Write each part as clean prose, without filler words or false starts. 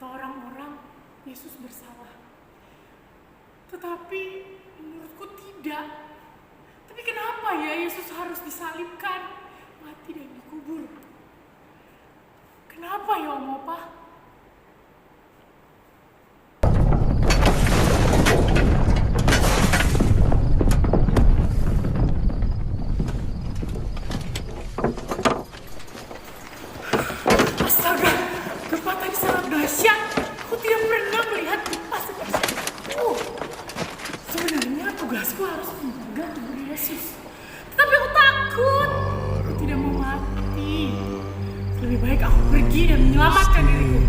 Kata orang-orang, Yesus bersalah. Tetapi menurutku tidak. Tapi kenapa ya Yesus harus disalibkan, mati dan dikubur? Kenapa ya Om Opa? Astaga, gempa tadi sangat dahsyat. Aku tidak pernah melihat gempa sedahsyat itu. Sebenarnya tugasku harus menjaga tubuh Yesus. Tetapi aku takut. Aku tidak mau mati. Lebih baik aku pergi dan menyelamatkan diriku.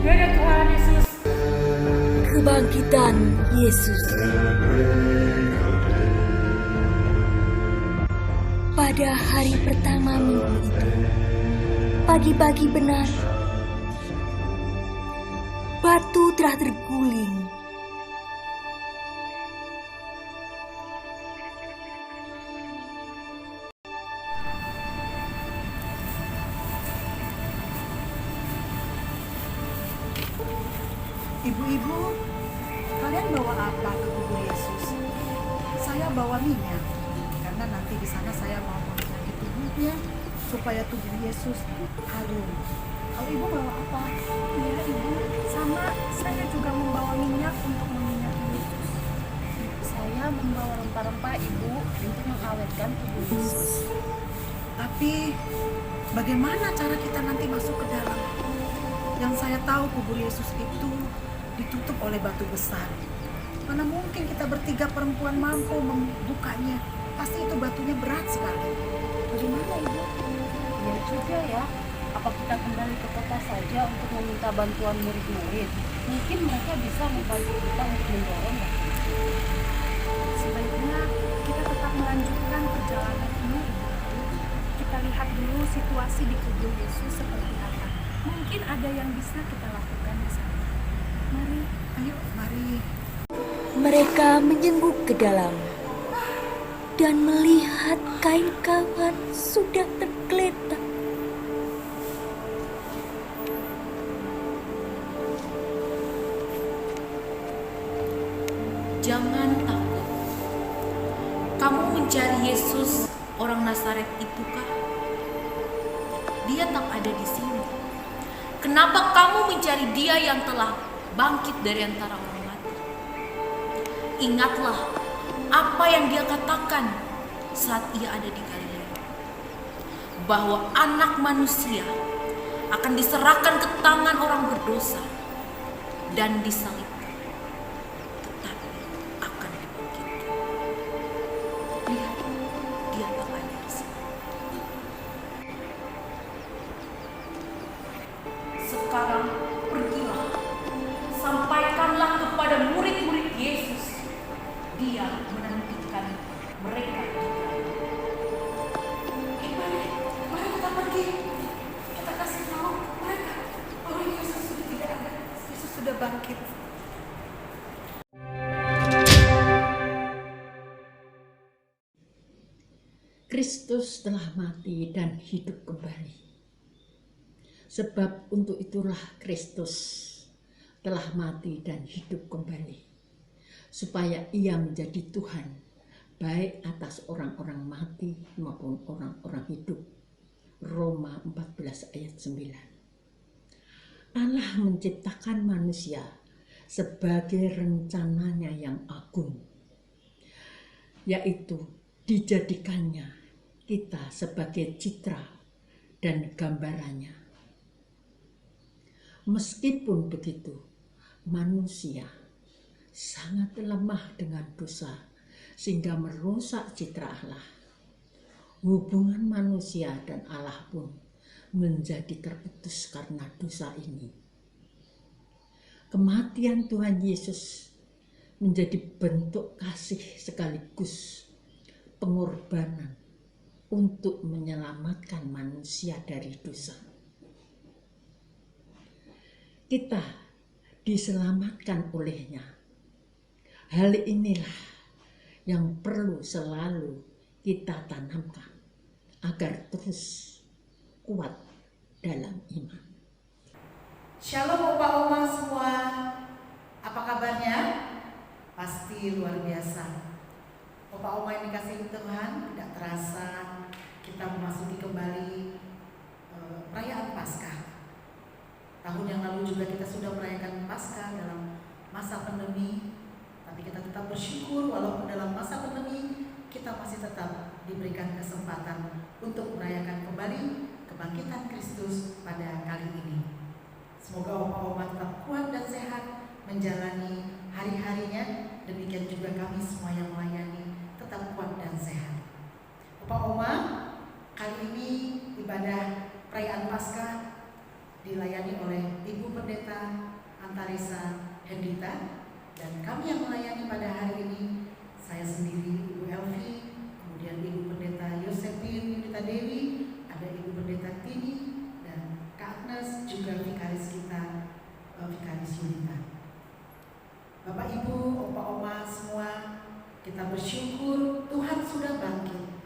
Dadah Tuhan Yesus. Kebangkitan Yesus. Pada hari pertama minggu itu, pagi-pagi benar, batu telah terguling. Ibu-ibu, kalian bawa apa ke kubur Yesus? Saya bawa minyak, karena nanti di sana saya mau meminyaki tubuhnya supaya tubuh Yesus harum. Kalau ibu bawa apa? Iya ibu, sama saya juga membawa minyak untuk meminyaki Yesus. Saya membawa rempah-rempah ibu untuk mengawetkan tubuh Yesus. Tapi bagaimana cara kita nanti masuk ke dalam? Yang saya tahu kubur Yesus itu ditutup oleh batu besar. Mana mungkin kita bertiga perempuan mampu membukanya? Pasti itu batunya berat sekali. Bagaimana ibu? Ya juga ya. Apa kita kembali ke kota saja untuk meminta bantuan murid-murid? Mungkin mereka bisa membantu kita untuk mendorong ya. Sebaiknya kita tetap melanjutkan perjalanan ini. Kita lihat dulu situasi di kubur Yesus seperti apa. Mungkin ada yang bisa kita lakukan di sana. Mari, Ayo, mari. Mereka menjenguk ke dalam dan melihat kain kafan sudah tergeletak. Jangan takut. Kamu mencari Yesus, orang Nazaret itukah? Dia tak ada di sini. Kenapa kamu mencari Dia yang telah bangkit dari antara orang mati? Ingatlah apa yang Dia katakan saat Ia ada di Galilea, bahwa Anak Manusia akan diserahkan ke tangan orang berdosa dan disalibkan, tetapi akan dibangkitkan. Lihat, Dia tak ada di sini. Sekarang pergilah, sampaikanlah kepada murid-murid Yesus, Dia menantikan mereka di dalam. Mari kita pergi. Kita kasih tahu mereka bahwa Yesus sudah tidak ada. Yesus sudah bangkit. Kristus telah mati dan hidup kembali. Sebab untuk itulah Kristus telah mati dan hidup kembali, supaya Ia menjadi Tuhan, baik atas orang-orang mati maupun orang-orang hidup. Roma 14 ayat 9. Allah menciptakan manusia sebagai rencananya yang agung, yaitu dijadikannya kita sebagai citra dan gambarannya. Meskipun begitu, manusia sangat lemah dengan dosa sehingga merusak citra Allah. Hubungan manusia dan Allah pun menjadi terputus karena dosa ini. Kematian Tuhan Yesus menjadi bentuk kasih sekaligus pengorbanan untuk menyelamatkan manusia dari dosa. Kita diselamatkan olehnya. Hal inilah yang perlu selalu kita tanamkan agar terus kuat dalam iman. Shalom Opa Oma semua. Apa kabarnya? Pasti luar biasa. Opa Oma yang dikasihi Tuhan, tidak terasa kita memasuki kembali perayaan Paskah. Tahun yang lalu juga kita sudah merayakan Paskah dalam masa pandemi, tapi kita tetap bersyukur walaupun dalam masa pandemi kita masih tetap diberikan kesempatan untuk merayakan kembali kebangkitan Kristus pada kali ini. Semoga Opa-Oma tetap kuat dan sehat menjalani hari-harinya. Demikian juga kami semua yang melayani tetap kuat dan sehat. Opa-Oma, kali ini ibadah perayaan Paskah dilayani oleh Ibu Pendeta Antaresa Hendita, dan kami yang melayani pada hari ini saya sendiri, Ibu Elvi, kemudian Ibu Pendeta Yosefin Yunita Dewi, ada Ibu Pendeta Tini, dan Kak Agnes, juga vikaris kita, vikaris Yunita. Bapak Ibu, Opa-Oma semua, kita bersyukur Tuhan sudah bangkit.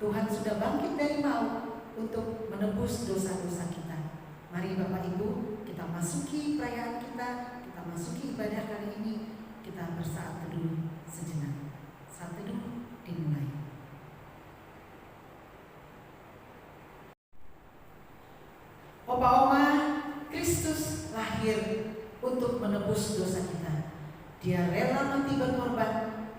Tuhan sudah bangkit dari maut untuk menebus dosa-dosa kita. Mari Bapak Ibu, kita masuki perayaan kita masuki ibadah kali ini, kita bersaat teduh sejenak. Saat teduh dimulai. Opa-Oma, Kristus lahir untuk menebus dosa kita. Dia rela mati berkorban,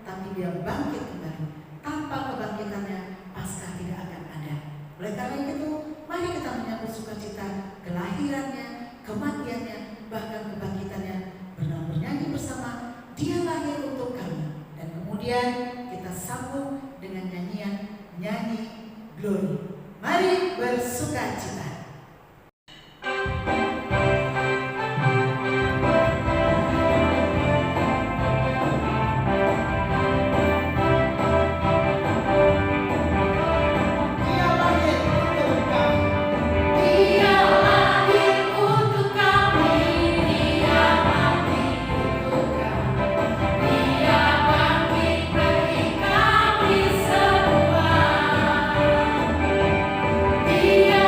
tapi dia bangkit kembali. Tanpa kebangkitannya, Paskah tidak akan ada. Oleh karena itu, mari kita menyambut sukacita kelahirannya, kematiannya, bahkan kebangkitannya, bernyanyi bersama Dia lahir untuk kami. Dan kemudian kita sambung dengan nyanyi Glory. Mari bersukacita. Dia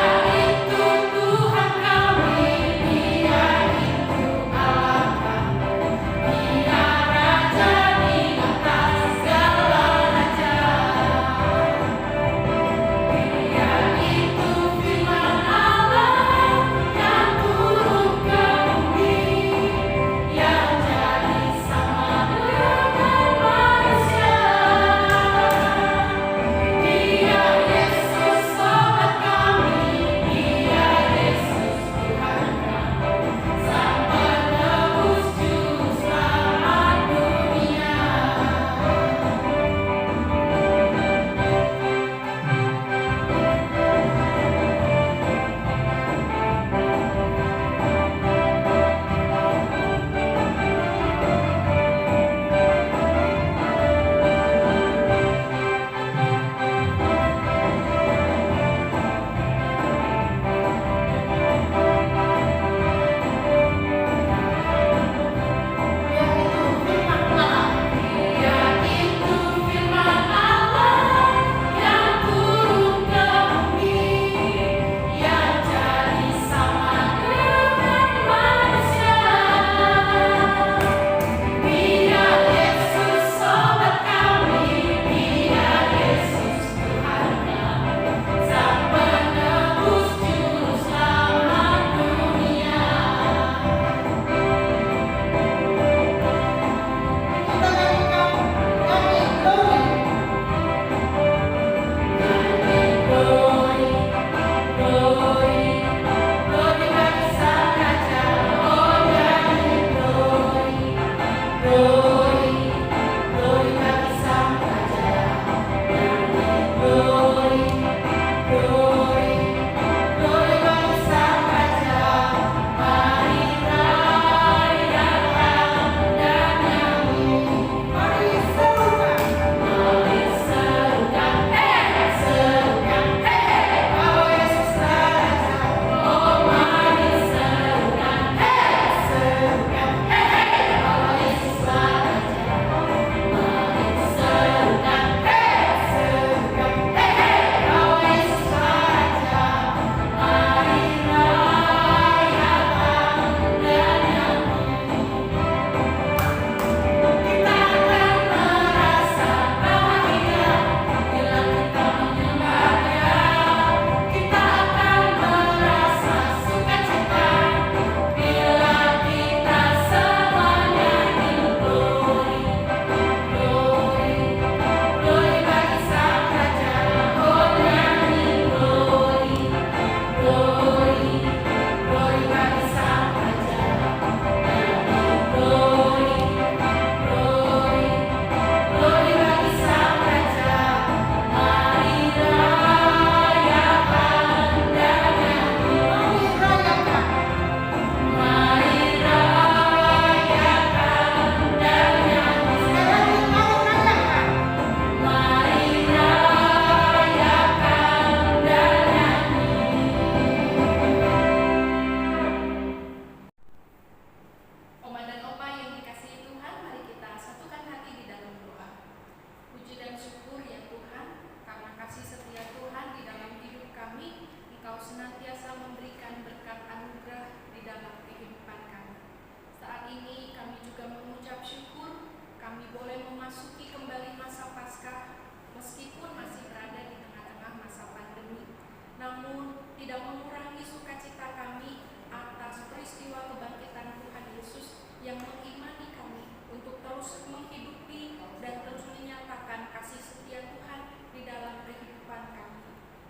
yang mengimani kami untuk terus menghidupi dan terus menyatakan kasih setia Tuhan di dalam kehidupan kami.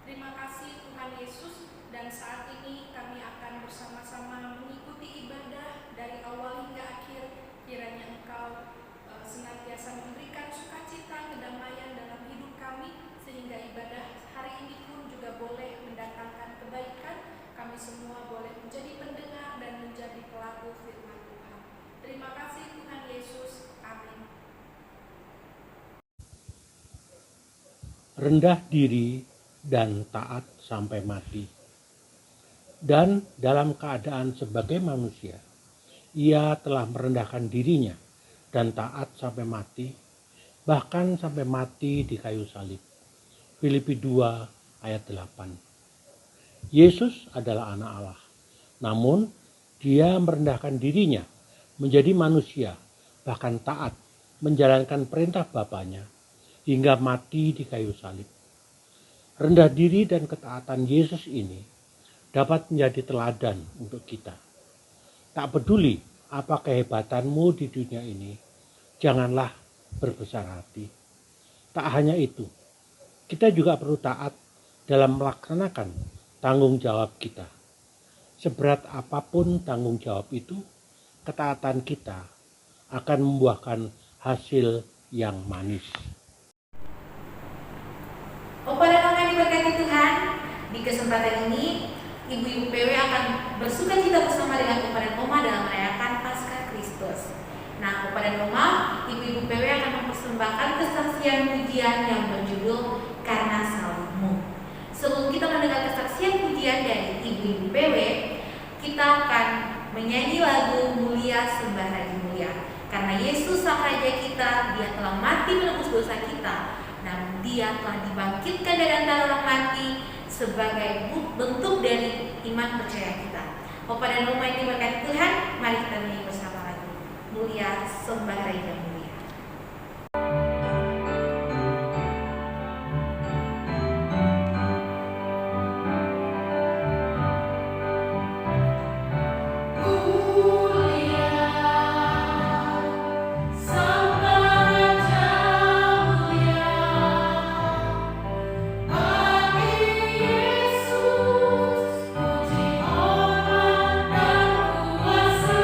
Terima kasih Tuhan Yesus, dan saat ini kami akan bersama-sama mengikuti ibadah dari awal hingga akhir. Kiranya Engkau senantiasa memberikan sukacita, kedamaian dalam hidup kami, sehingga ibadah hari ini pun juga boleh mendatangkan kebaikan. Kami semua boleh menjadi pendengar dan menjadi pelaku firman Tuhan. Terima kasih Tuhan Yesus. Amin. Rendah diri dan taat sampai mati. Dan dalam keadaan sebagai manusia, ia telah merendahkan dirinya dan taat sampai mati, bahkan sampai mati di kayu salib. Filipi 2 ayat 8. Yesus adalah anak Allah, namun dia merendahkan dirinya menjadi manusia, bahkan taat menjalankan perintah Bapanya hingga mati di kayu salib. Rendah diri dan ketaatan Yesus ini dapat menjadi teladan untuk kita. Tak peduli apa kehebatanmu di dunia ini, janganlah berbesar hati. Tak hanya itu, kita juga perlu taat dalam melaksanakan tanggung jawab kita. Seberat apapun tanggung jawab itu, ketaatan kita akan membuahkan hasil yang manis. Opa dan Oma yang diberkati Tuhan, di kesempatan ini Ibu-Ibu PW akan bersuka cita bersama dengan Opa dan Oma dalam merayakan Paskah Kristus. Nah, Opa dan Oma, Ibu-Ibu PW akan mempersembahkan kesaksian pujian yang berjudul Karena Salibmu. Sebelum kita mendengar kesaksian pujian dari Ibu-Ibu PW, kita akan menyanyi lagu Mulia Sembah Raja Mulia. Karena Yesus Sang Raja kita, Dia telah mati menebus dosa kita, dan Dia telah dibangkitkan dari antara orang mati sebagai bentuk dari iman percaya kita. Opa dan Oma yang diberkati Tuhan, mari kita nyanyi bersama lagu Mulia Sembah Raja Mulia. Yesus, puji hormat dan kuasa.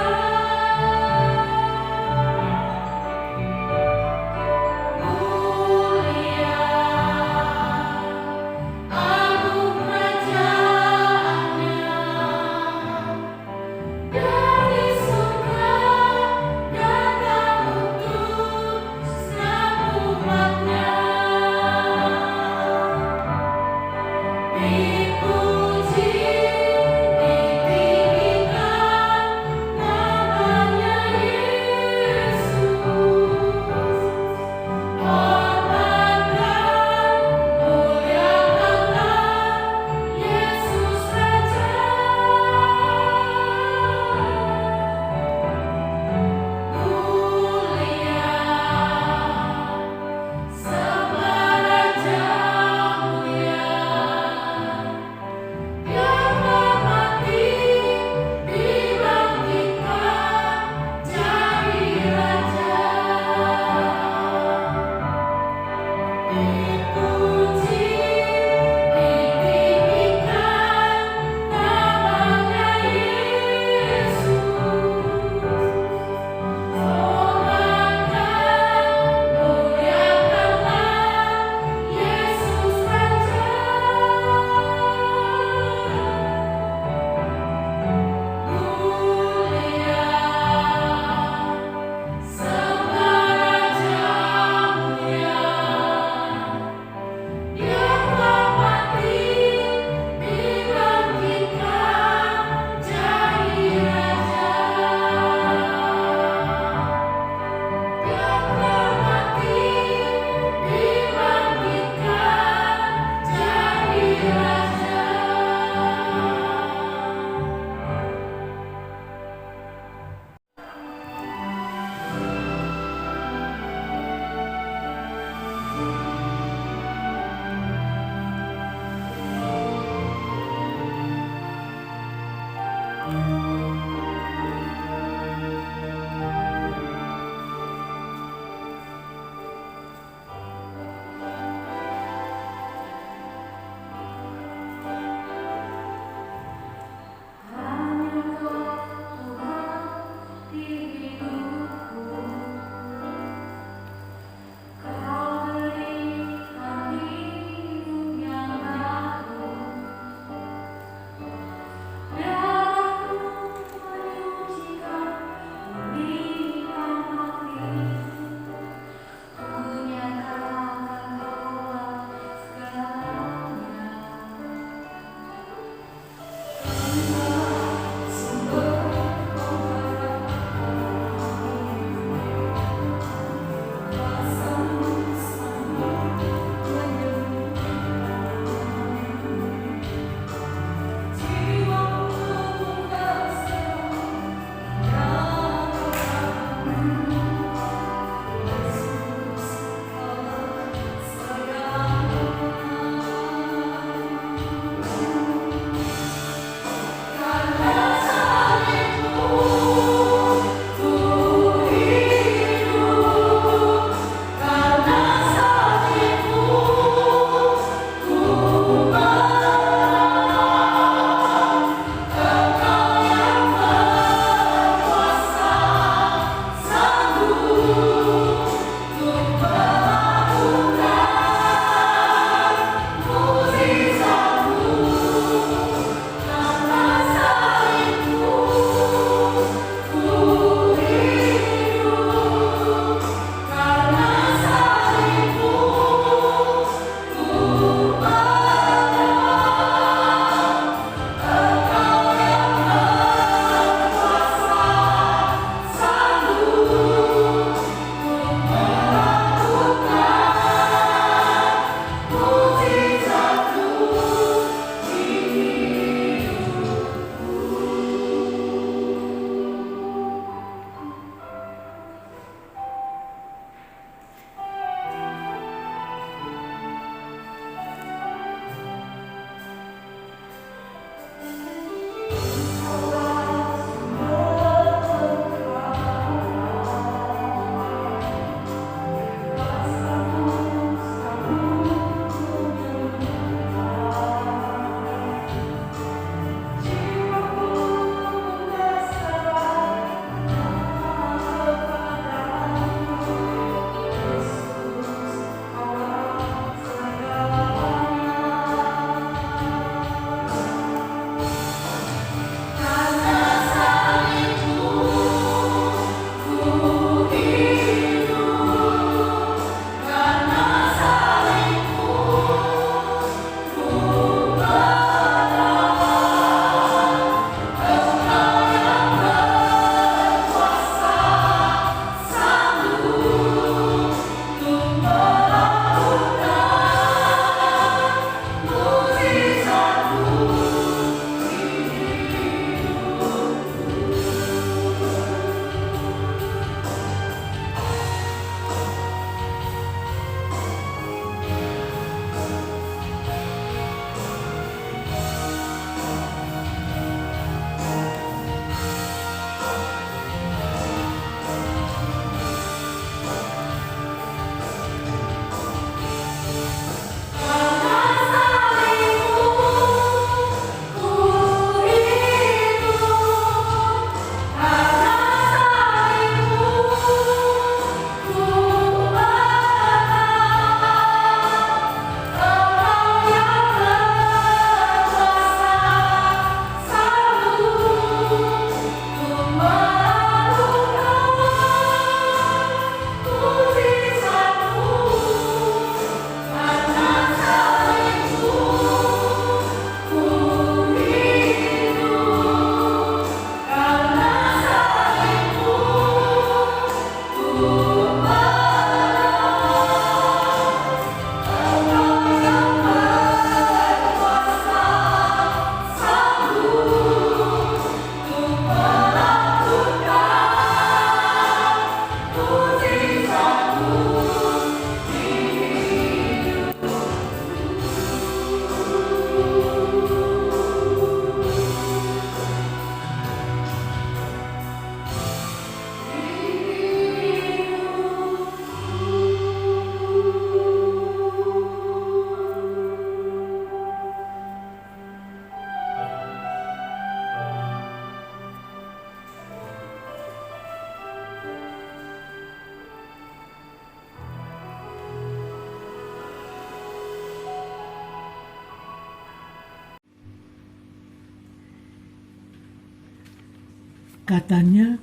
Katanya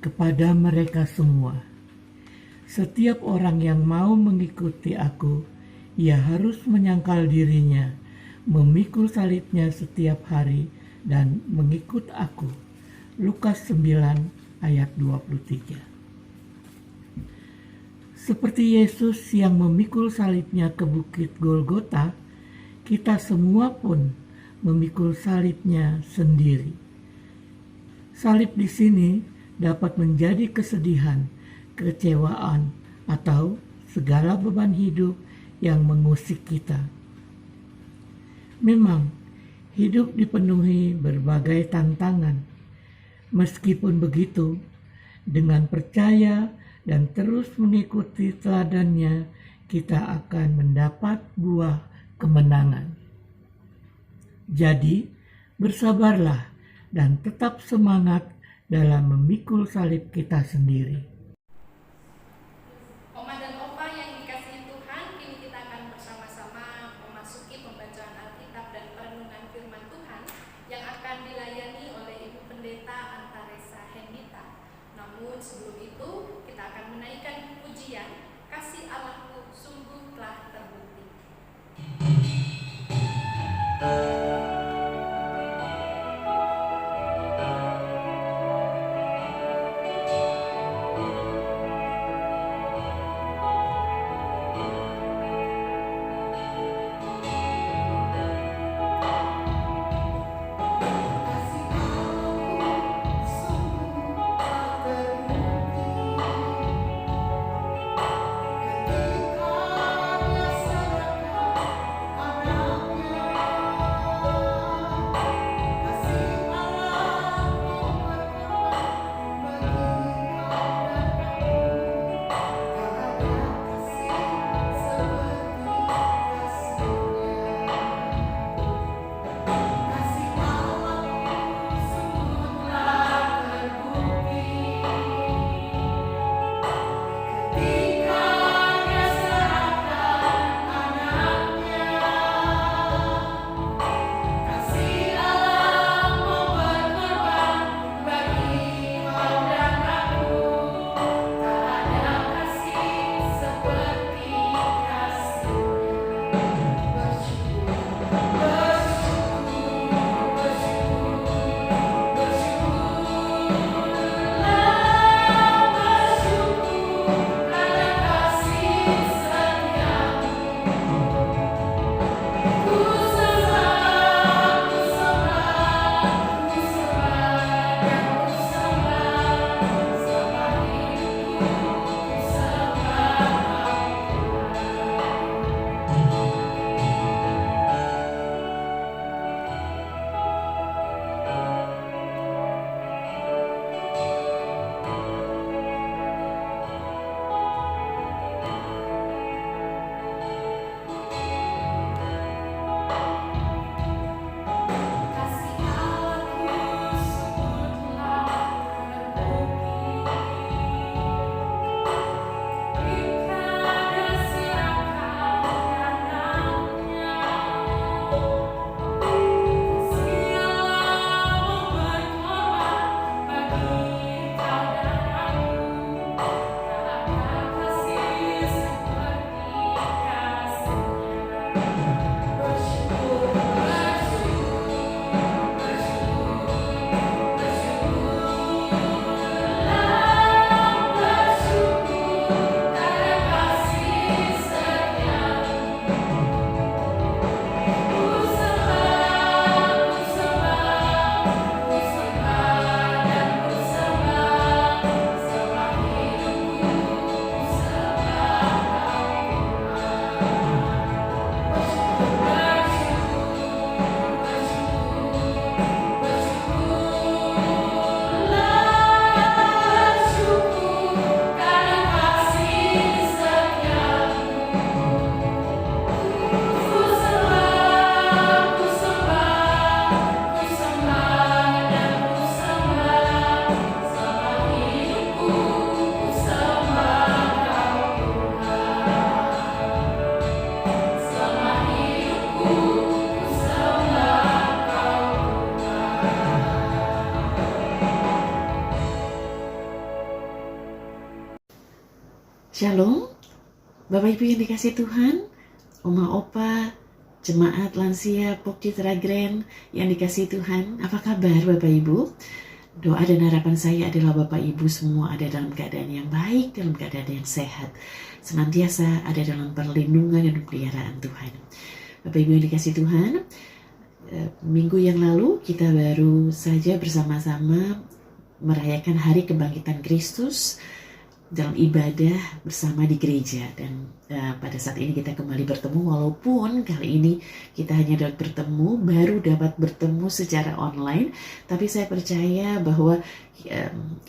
kepada mereka semua, "Setiap orang yang mau mengikuti aku, ia harus menyangkal dirinya, memikul salibnya setiap hari, dan mengikut aku." Lukas 9 ayat 23. Seperti Yesus yang memikul salibnya ke bukit Golgota, kita semua pun memikul salibnya sendiri. Salib di sini dapat menjadi kesedihan, kekecewaan, atau segala beban hidup yang mengusik kita. Memang, hidup dipenuhi berbagai tantangan. Meskipun begitu, dengan percaya dan terus mengikuti teladannya, kita akan mendapat buah kemenangan. Jadi, bersabarlah dan tetap semangat dalam memikul salib kita sendiri. Oma dan Opa yang dikasihi Tuhan, kini kita akan bersama-sama memasuki pembacaan Alkitab dan perenungan firman Tuhan yang akan dilayani oleh Ibu Pendeta Antaresa Hendita. Namun sebelum itu, kita akan menaikkan pujian Kasih Allahku sungguh telah terbukti. Kasih Allahku sungguh telah terbukti. Shalom, Bapak Ibu yang dikasih Tuhan, Oma Opa, jemaat lansia Pok Citra Grand yang dikasih Tuhan. Apa kabar Bapak Ibu? Doa dan harapan saya adalah Bapak Ibu semua ada dalam keadaan yang baik, dalam keadaan yang sehat, senantiasa ada dalam perlindungan dan peliharaan Tuhan. Bapak Ibu yang dikasih Tuhan, minggu yang lalu kita baru saja bersama-sama merayakan Hari Kebangkitan Kristus dalam ibadah bersama di gereja, dan pada saat ini kita kembali bertemu, walaupun kali ini kita hanya baru dapat bertemu secara online, tapi saya percaya bahwa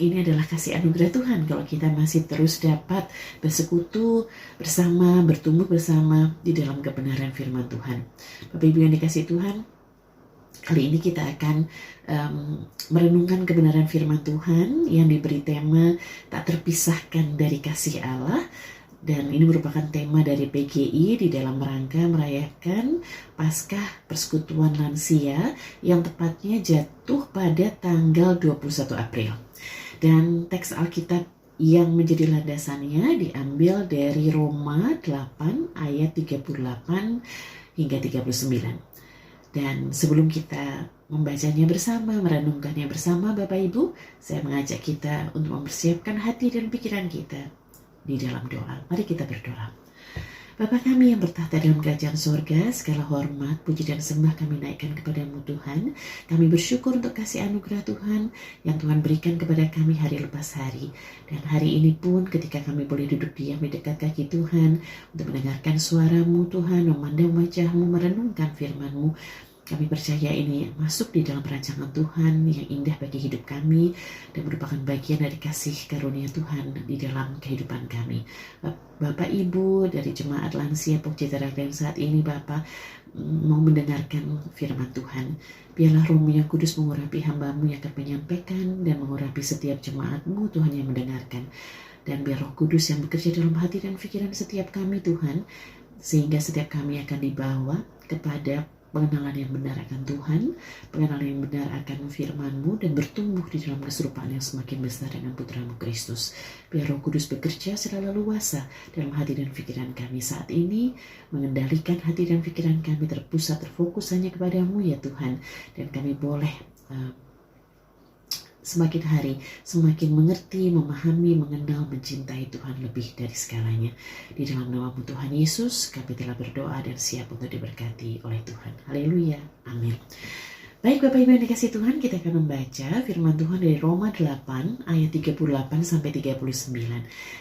ini adalah kasih anugerah Tuhan kalau kita masih terus dapat bersekutu bersama, bertumbuh bersama di dalam kebenaran firman Tuhan. Bapak Ibu yang dikasih Tuhan, kali ini kita akan merenungkan kebenaran firman Tuhan yang diberi tema tak terpisahkan dari kasih Allah, dan ini merupakan tema dari PGI di dalam rangka merayakan Paskah Persekutuan Lansia yang tepatnya jatuh pada tanggal 21 April. Dan teks Alkitab yang menjadi landasannya diambil dari Roma 8 ayat 38 hingga 39. Dan sebelum kita membacanya bersama, merenungkannya bersama Bapak Ibu, saya mengajak kita untuk mempersiapkan hati dan pikiran kita di dalam doa. Mari kita berdoa. Bapa kami yang bertahta dalam kerajaan sorga, segala hormat, puji dan sembah kami naikkan kepadamu Tuhan. Kami bersyukur untuk kasih anugerah Tuhan yang Tuhan berikan kepada kami hari lepas hari. Dan hari ini pun ketika kami boleh duduk diam di dekat kaki Tuhan untuk mendengarkan suara-Mu Tuhan, memandang wajah-Mu, merenungkan firman-Mu, kami percaya ini masuk di dalam rancangan Tuhan yang indah bagi hidup kami dan merupakan bagian dari kasih karunia Tuhan di dalam kehidupan kami. Bapak Ibu dari jemaat lansia Pok Citra Grand saat ini, Bapak mau mendengarkan firman Tuhan. Biarlah Roh-Mu yang kudus mengurapi hamba-Mu yang akan menyampaikan dan mengurapi setiap jemaat-Mu Tuhan yang mendengarkan. Dan biar Roh Kudus yang bekerja dalam hati dan pikiran setiap kami Tuhan, sehingga setiap kami akan dibawa kepada pengenalan yang benar akan Tuhan, pengenalan yang benar akan firman-Mu, dan bertumbuh di dalam keserupaan yang semakin besar dengan Putra-Mu Kristus. Biar Roh Kudus bekerja secara leluasa dalam hati dan pikiran kami saat ini, mengendalikan hati dan pikiran kami terpusat, terfokus hanya kepada-Mu ya Tuhan, dan kami boleh semakin hari semakin mengerti, memahami, mengenal, mencintai Tuhan lebih dari segalanya. Di dalam nama-Mu Tuhan Yesus, kami telah berdoa dan siap untuk diberkati oleh Tuhan. Haleluya. Amin. Baik Bapak Ibu yang dikasih Tuhan, kita akan membaca firman Tuhan dari Roma 8 ayat 38 sampai 39.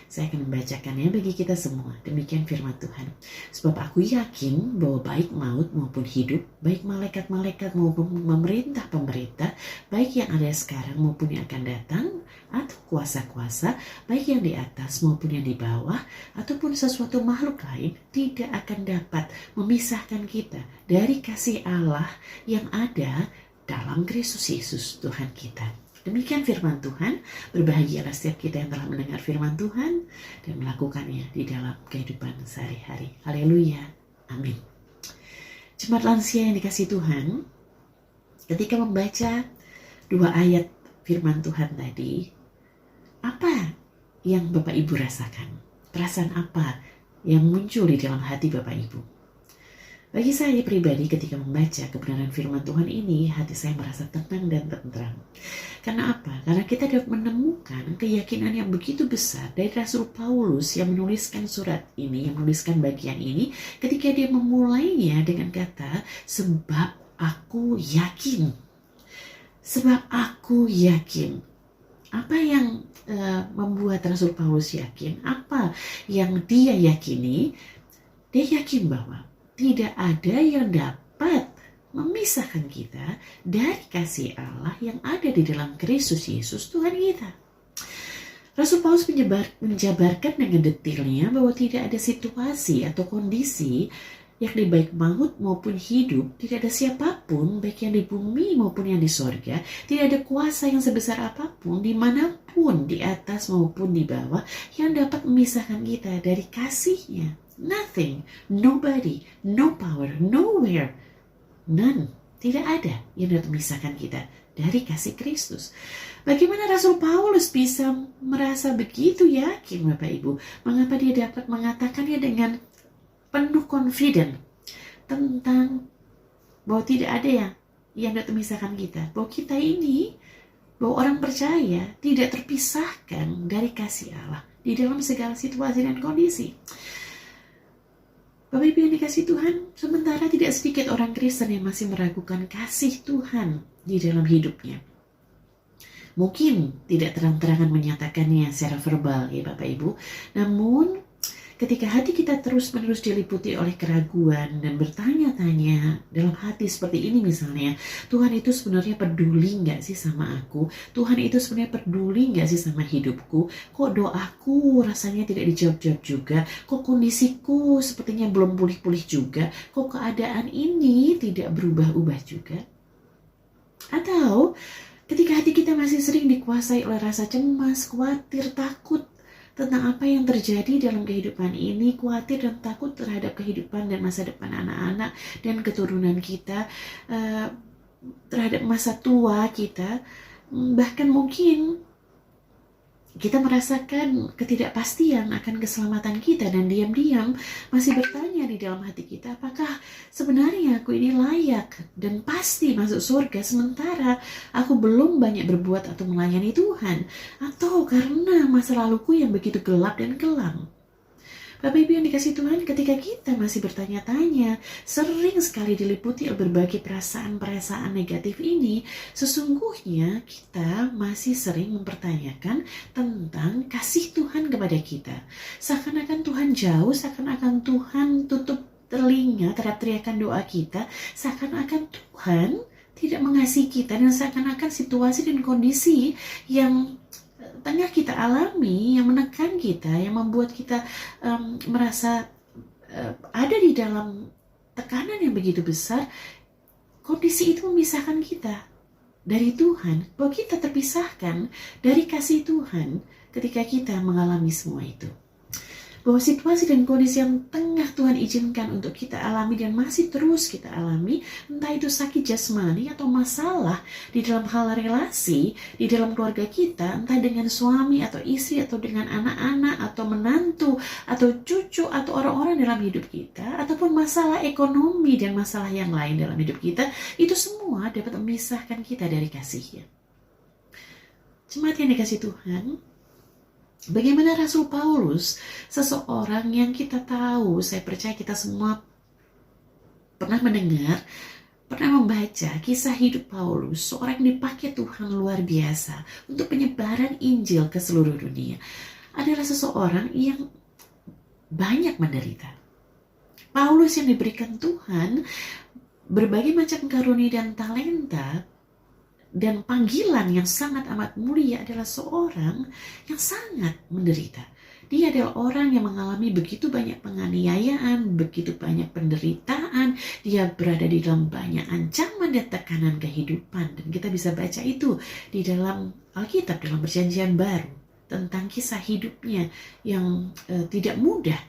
Saya akan membacakannya bagi kita semua. Demikian firman Tuhan. Sebab aku yakin bahwa baik maut maupun hidup, baik malaikat-malaikat maupun pemerintah-pemerintah, baik yang ada sekarang maupun yang akan datang, atau kuasa-kuasa, baik yang di atas maupun yang di bawah, ataupun sesuatu makhluk lain, tidak akan dapat memisahkan kita dari kasih Allah yang ada dalam Kristus Yesus Tuhan kita. Demikian firman Tuhan. Berbahagialah setiap kita yang telah mendengar firman Tuhan dan melakukannya di dalam kehidupan sehari-hari. Haleluya. Amin. Jemaat lansia yang dikasih Tuhan, ketika membaca dua ayat firman Tuhan tadi, apa yang Bapak Ibu rasakan? Perasaan apa yang muncul di dalam hati Bapak Ibu? Bagi saya pribadi ketika membaca kebenaran firman Tuhan ini, hati saya merasa tenang dan tentram. Karena apa? Karena kita dapat menemukan keyakinan yang begitu besar dari Rasul Paulus yang menuliskan surat ini, yang menuliskan bagian ini, ketika dia memulainya dengan kata, sebab aku yakin. Sebab aku yakin. Apa yang membuat Rasul Paulus yakin? Apa yang dia yakini? Dia yakin bahwa tidak ada yang dapat memisahkan kita dari kasih Allah yang ada di dalam Kristus Yesus Tuhan kita. Rasul Paulus menjabarkan dengan detailnya bahwa tidak ada situasi atau kondisi yakni baik maut maupun hidup, tidak ada siapapun, baik yang di bumi maupun yang di sorga, tidak ada kuasa yang sebesar apapun, dimanapun, di atas maupun di bawah, yang dapat memisahkan kita dari kasih-Nya. Nothing, nobody, no power, nowhere, none. Tidak ada yang dapat memisahkan kita dari kasih Kristus. Bagaimana Rasul Paulus bisa merasa begitu yakin, Bapak Ibu? Mengapa dia dapat mengatakannya dengan penuh confident tentang bahwa tidak ada yang dapat memisahkan kita? Bahwa kita ini, bahwa orang percaya tidak terpisahkan dari kasih Allah di dalam segala situasi dan kondisi. Bapak Ibu yang dikasih Tuhan, sementara tidak sedikit orang Kristen yang masih meragukan kasih Tuhan di dalam hidupnya. Mungkin tidak terang-terangan menyatakannya secara verbal ya Bapak Ibu, namun ketika hati kita terus-menerus diliputi oleh keraguan dan bertanya-tanya dalam hati seperti ini misalnya, Tuhan itu sebenarnya peduli nggak sih sama aku? Tuhan itu sebenarnya peduli nggak sih sama hidupku? Kok doaku rasanya tidak dijawab-jawab juga? Kok kondisiku sepertinya belum pulih-pulih juga? Kok keadaan ini tidak berubah-ubah juga? Atau ketika hati kita masih sering dikuasai oleh rasa cemas, khawatir, takut tentang apa yang terjadi dalam kehidupan ini, khawatir dan takut terhadap kehidupan dan masa depan anak-anak dan keturunan kita, terhadap masa tua kita, bahkan mungkin kita merasakan ketidakpastian akan keselamatan kita dan diam-diam masih bertanya di dalam hati kita, apakah sebenarnya aku ini layak dan pasti masuk surga sementara aku belum banyak berbuat atau melayani Tuhan, atau karena masa laluku yang begitu gelap dan kelam. Bapak Ibu yang dikasih Tuhan, ketika kita masih bertanya-tanya, sering sekali diliputi oleh berbagai perasaan-perasaan negatif ini, sesungguhnya kita masih sering mempertanyakan tentang kasih Tuhan kepada kita. Seakan-akan Tuhan jauh, seakan-akan Tuhan tutup telinga terhadap teriakan doa kita, seakan-akan Tuhan tidak mengasihi kita, dan seakan-akan situasi dan kondisi yang tengah kita alami, yang menekan kita, yang membuat kita merasa ada di dalam tekanan yang begitu besar, kondisi itu memisahkan kita dari Tuhan, bahwa kita terpisahkan dari kasih Tuhan ketika kita mengalami semua itu. Bahwa situasi dan kondisi yang tengah Tuhan izinkan untuk kita alami dan masih terus kita alami, entah itu sakit jasmani atau masalah di dalam hal relasi, di dalam keluarga kita, entah dengan suami atau istri atau dengan anak-anak atau menantu atau cucu atau orang-orang dalam hidup kita, ataupun masalah ekonomi dan masalah yang lain dalam hidup kita, itu semua dapat memisahkan kita dari kasih-Nya. Jemaat yang dikasih Tuhan, bagaimana Rasul Paulus, seseorang yang kita tahu, saya percaya kita semua pernah mendengar, pernah membaca kisah hidup Paulus, seorang yang dipakai Tuhan luar biasa untuk penyebaran Injil ke seluruh dunia, adalah seseorang yang banyak menderita. Paulus yang diberikan Tuhan berbagai macam karunia dan talenta dan panggilan yang sangat amat mulia, adalah seorang yang sangat menderita. Dia adalah orang yang mengalami begitu banyak penganiayaan, begitu banyak penderitaan. Dia berada di dalam banyak ancaman dan tekanan kehidupan. Dan kita bisa baca itu di dalam Alkitab, dalam Perjanjian Baru, tentang kisah hidupnya yang tidak mudah.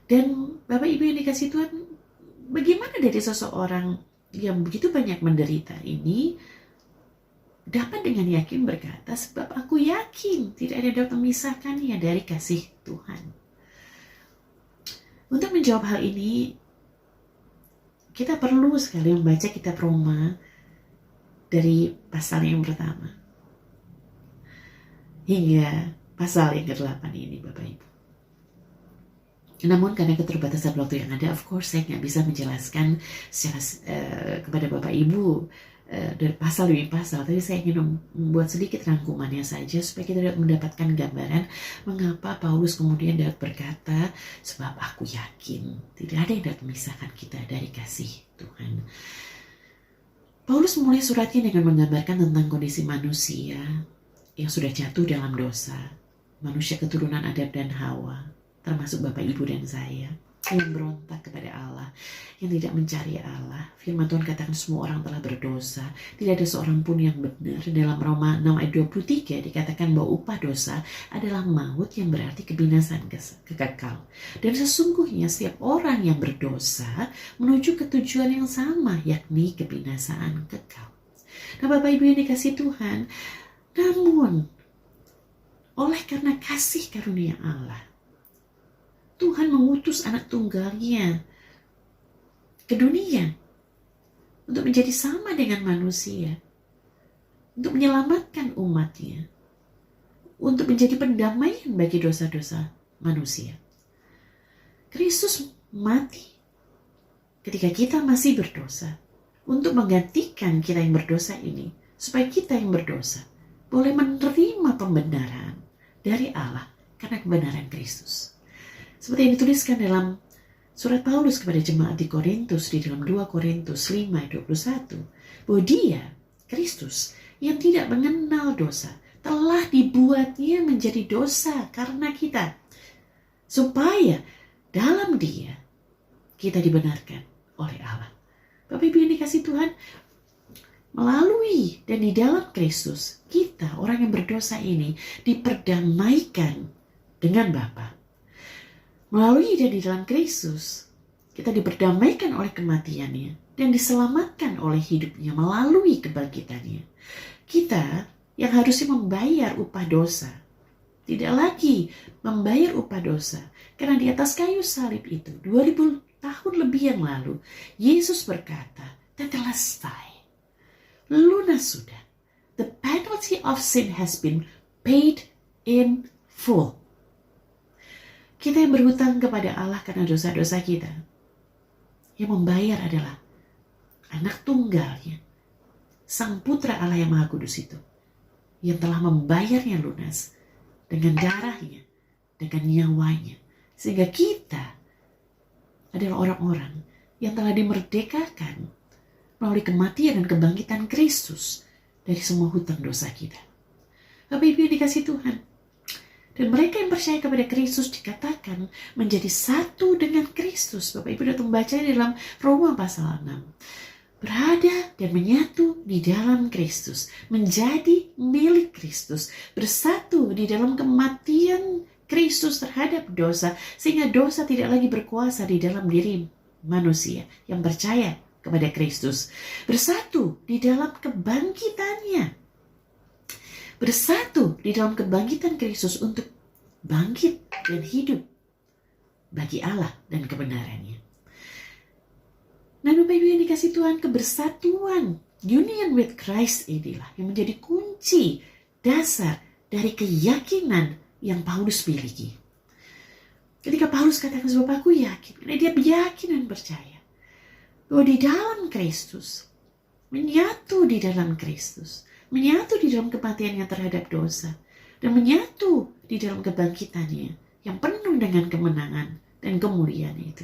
Dan Bapak Ibu yang dikasih Tuhan, bagaimana dari seseorang yang begitu banyak menderita ini dapat dengan yakin berkata, sebab aku yakin tidak ada yang dapat memisahkannya dari kasih Tuhan. Untuk menjawab hal ini, kita perlu sekali membaca kitab Roma dari pasal yang pertama hingga pasal yang ke-8 ini, Bapak Ibu. Namun karena keterbatasan waktu yang ada, of course saya nggak bisa menjelaskan secara kepada Bapak Ibu dari pasal demi pasal, tapi saya ingin membuat sedikit rangkumannya saja supaya kita dapat mendapatkan gambaran mengapa Paulus kemudian dapat berkata, sebab aku yakin tidak ada yang dapat memisahkan kita dari kasih Tuhan. Paulus memulai suratnya dengan menggambarkan tentang kondisi manusia yang sudah jatuh dalam dosa, manusia keturunan Adam dan Hawa, termasuk Bapak Ibu dan saya. yang berontak kepada Allah, yang tidak mencari Allah. Firman Tuhan katakan semua orang telah berdosa, tidak ada seorang pun yang benar. Dalam Roma 6 ayat 23 dikatakan bahwa upah dosa adalah maut, yang berarti kebinasaan kekal. Dan sesungguhnya setiap orang yang berdosa menuju ke tujuan yang sama, yakni kebinasaan kekal. Nah, Bapak Ibu yang dikasihi Tuhan, namun oleh karena kasih karunia Allah, Tuhan mengutus anak tunggalnya ke dunia untuk menjadi sama dengan manusia, untuk menyelamatkan umatnya, untuk menjadi pendamaian bagi dosa-dosa manusia. Kristus mati ketika kita masih berdosa untuk menggantikan kita yang berdosa ini, supaya kita yang berdosa boleh menerima pembenaran dari Allah karena kebenaran Kristus. Seperti yang dituliskan dalam surat Paulus kepada jemaat di Korintus, di dalam 2 Korintus 5 ayat 21, bahwa Dia, Kristus, yang tidak mengenal dosa, telah dibuatnya menjadi dosa karena kita, supaya dalam Dia kita dibenarkan oleh Allah. Bapak Ibu yang dikasihi Tuhan, melalui dan di dalam Kristus, kita orang yang berdosa ini diperdamaikan dengan Bapa. Melalui dan di dalam Kristus, kita diperdamaikan oleh kematiannya dan diselamatkan oleh hidupnya melalui kebangkitannya. Kita yang harusnya membayar upah dosa, tidak lagi membayar upah dosa. Karena di atas kayu salib itu, 2000 tahun lebih yang lalu, Yesus berkata, tetelestai, lunas sudah. The penalty of sin has been paid in full. Kita yang berhutang kepada Allah karena dosa-dosa kita, yang membayar adalah anak tunggalnya, Sang Putra Allah yang Maha Kudus itu, yang telah membayarnya lunas dengan darahnya, dengan nyawanya, sehingga kita adalah orang-orang yang telah dimerdekakan melalui kematian dan kebangkitan Kristus dari semua hutang dosa kita. Bapak Ibu yang dikasihi Tuhan, dan mereka yang percaya kepada Kristus dikatakan menjadi satu dengan Kristus. Bapak Ibu datang membaca di dalam Roma pasal 6. Berada dan menyatu di dalam Kristus, menjadi milik Kristus, bersatu di dalam kematian Kristus terhadap dosa, sehingga dosa tidak lagi berkuasa di dalam diri manusia yang percaya kepada Kristus. Bersatu di dalam kebangkitannya, bersatu di dalam kebangkitan Kristus untuk bangkit dan hidup bagi Allah dan kebenarannya. Nah, Bapak Ibu yang dikasihi Tuhan, kebersatuan, union with Christ inilah yang menjadi kunci dasar dari keyakinan yang Paulus miliki. Ketika Paulus katakan, sebab aku yakin, karena dia yakin dan percaya bahwa di dalam Kristus, menyatu di dalam Kristus, menyatu di dalam kematiannya terhadap dosa, dan menyatu di dalam kebangkitannya yang penuh dengan kemenangan dan kemuliaan itu.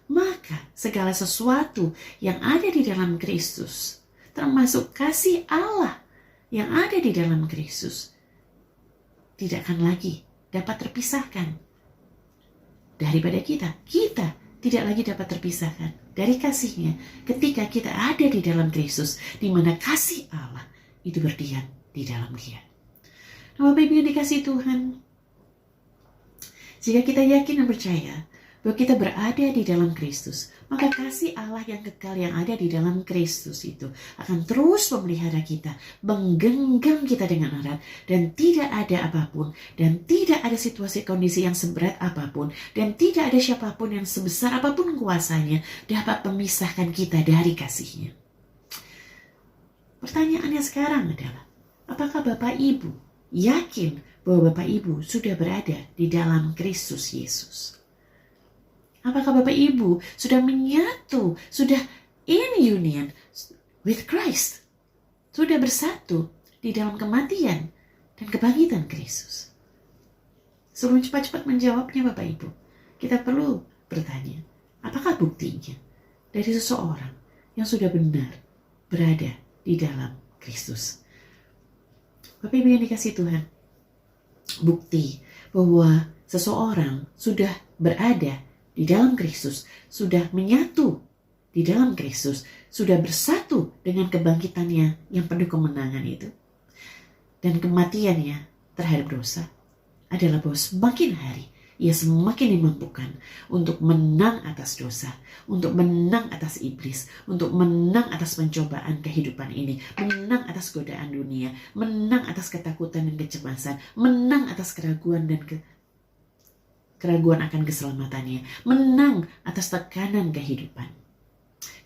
Maka segala sesuatu yang ada di dalam Kristus, termasuk kasih Allah yang ada di dalam Kristus, tidak akan lagi dapat terpisahkan daripada kita. Kita tidak lagi dapat terpisahkan dari kasihnya ketika kita ada di dalam Kristus, di mana kasih Allah itu berdiam di dalam Dia. Nah, Bapak Ibu yang dikasihi Tuhan, jika kita yakin dan percaya bahwa kita berada di dalam Kristus, maka kasih Allah yang kekal yang ada di dalam Kristus itu akan terus memelihara kita, menggenggam kita dengan erat, dan tidak ada apapun, dan tidak ada situasi kondisi yang seberat apapun, dan tidak ada siapapun yang sebesar apapun kuasanya dapat memisahkan kita dari kasih-Nya. Pertanyaannya sekarang adalah, apakah Bapak Ibu yakin bahwa Bapak Ibu sudah berada di dalam Kristus Yesus? Apakah Bapak Ibu sudah menyatu, sudah in union with Christ? Sudah bersatu di dalam kematian dan kebangkitan Kristus? Sebelum cepat-cepat menjawabnya Bapak Ibu, kita perlu bertanya, apakah buktinya dari seseorang yang sudah benar berada di dalam Kristus? Bapak Ibu yang dikasihi Tuhan, bukti bahwa seseorang sudah berada di dalam Kristus, sudah menyatu di dalam Kristus, sudah bersatu dengan kebangkitannya yang penuh kemenangan itu. Dan kematiannya terhadap dosa adalah bahwa semakin hari ia semakin dimampukan untuk menang atas dosa, untuk menang atas iblis, untuk menang atas pencobaan kehidupan ini, menang atas godaan dunia, menang atas ketakutan dan kecemasan, menang atas keraguan dan keraguan akan keselamatannya, menang atas tekanan kehidupan.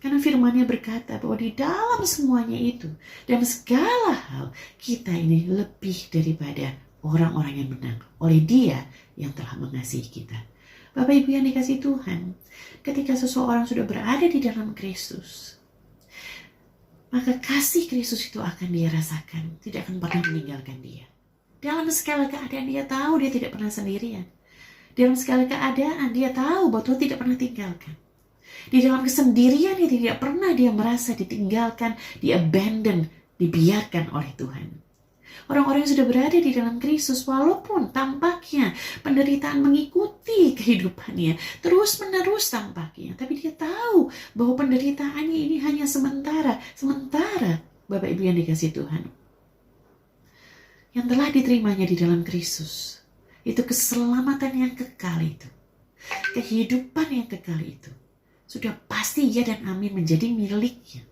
Karena firman-Nya berkata bahwa di dalam semuanya itu, dalam segala hal, kita ini lebih daripada orang-orang yang menang oleh Dia yang telah mengasihi kita. Bapak Ibu yang dikasihi Tuhan, ketika seseorang sudah berada di dalam Kristus, maka kasih Kristus itu akan dia rasakan, tidak akan pernah meninggalkan dia. Dalam segala keadaan dia tahu dia tidak pernah sendirian. Dalam segala keadaan dia tahu bahwa Tuhan tidak pernah tinggalkan. Di dalam kesendirian dia tidak pernah dia merasa ditinggalkan, di-abandon, dibiarkan oleh Tuhan. Orang-orang yang sudah berada di dalam Kristus, walaupun tampaknya penderitaan mengikuti kehidupannya, terus-menerus tampaknya, tapi dia tahu bahwa penderitaannya ini hanya sementara. Sementara, Bapak Ibu yang dikasihi Tuhan, yang telah diterimanya di dalam Kristus, itu keselamatan yang kekal itu, kehidupan yang kekal itu, sudah pasti ya dan amin menjadi miliknya.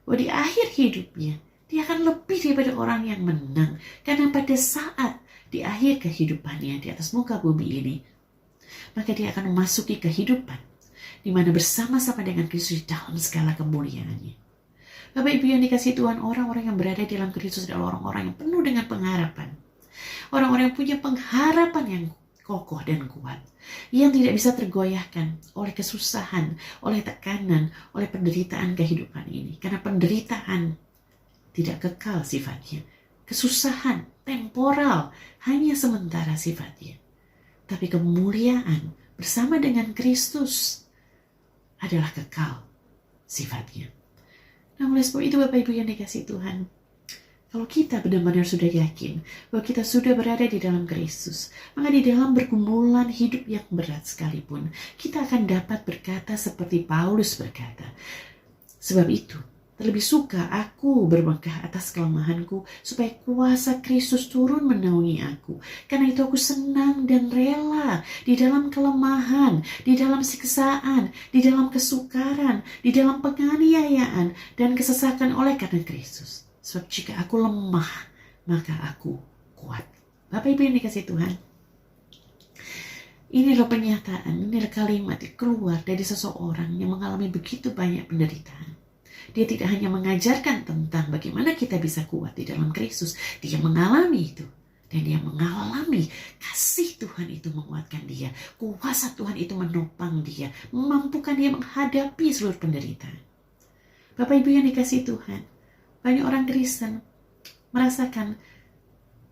Bahwa di akhir hidupnya, dia akan lebih daripada orang yang menang. Karena pada saat di akhir kehidupannya di atas muka bumi ini, maka dia akan memasuki kehidupan di mana bersama-sama dengan Kristus dalam segala kemuliaannya. Bapak Ibu yang dikasihi Tuhan, orang-orang yang berada di dalam Kristus adalah orang-orang yang penuh dengan pengharapan. Orang-orang yang punya pengharapan yang kokoh dan kuat, yang tidak bisa tergoyahkan oleh kesusahan, oleh tekanan, oleh penderitaan kehidupan ini. Karena penderitaan tidak kekal sifatnya. Kesusahan temporal hanya sementara sifatnya. Tapi kemuliaan bersama dengan Kristus adalah kekal sifatnya. Nah, oleh sebab itu Bapak Ibu yang dikasihi Tuhan, kalau kita benar-benar sudah yakin bahwa kita sudah berada di dalam Kristus, maka di dalam pergumulan hidup yang berat sekalipun, kita akan dapat berkata seperti Paulus berkata, sebab itu terlebih suka aku bermegah atas kelemahanku, supaya kuasa Kristus turun menaungi aku. Karena itu aku senang dan rela di dalam kelemahan, di dalam siksaan, di dalam kesukaran, di dalam penganiayaan, dan kesesakan oleh karena Kristus. Sebab jika aku lemah, maka aku kuat. Bapak Ibu yang dikasihi Tuhan, inilah penyataan, inilah kalimat yang keluar dari seseorang yang mengalami begitu banyak penderitaan. Dia tidak hanya mengajarkan tentang bagaimana kita bisa kuat di dalam Kristus. Dia mengalami itu. Dan dia mengalami kasih Tuhan itu menguatkan dia. Kuasa Tuhan itu menopang dia. Memampukan dia menghadapi seluruh penderitaan. Bapak Ibu yang dikasihi Tuhan, banyak orang Kristen merasakan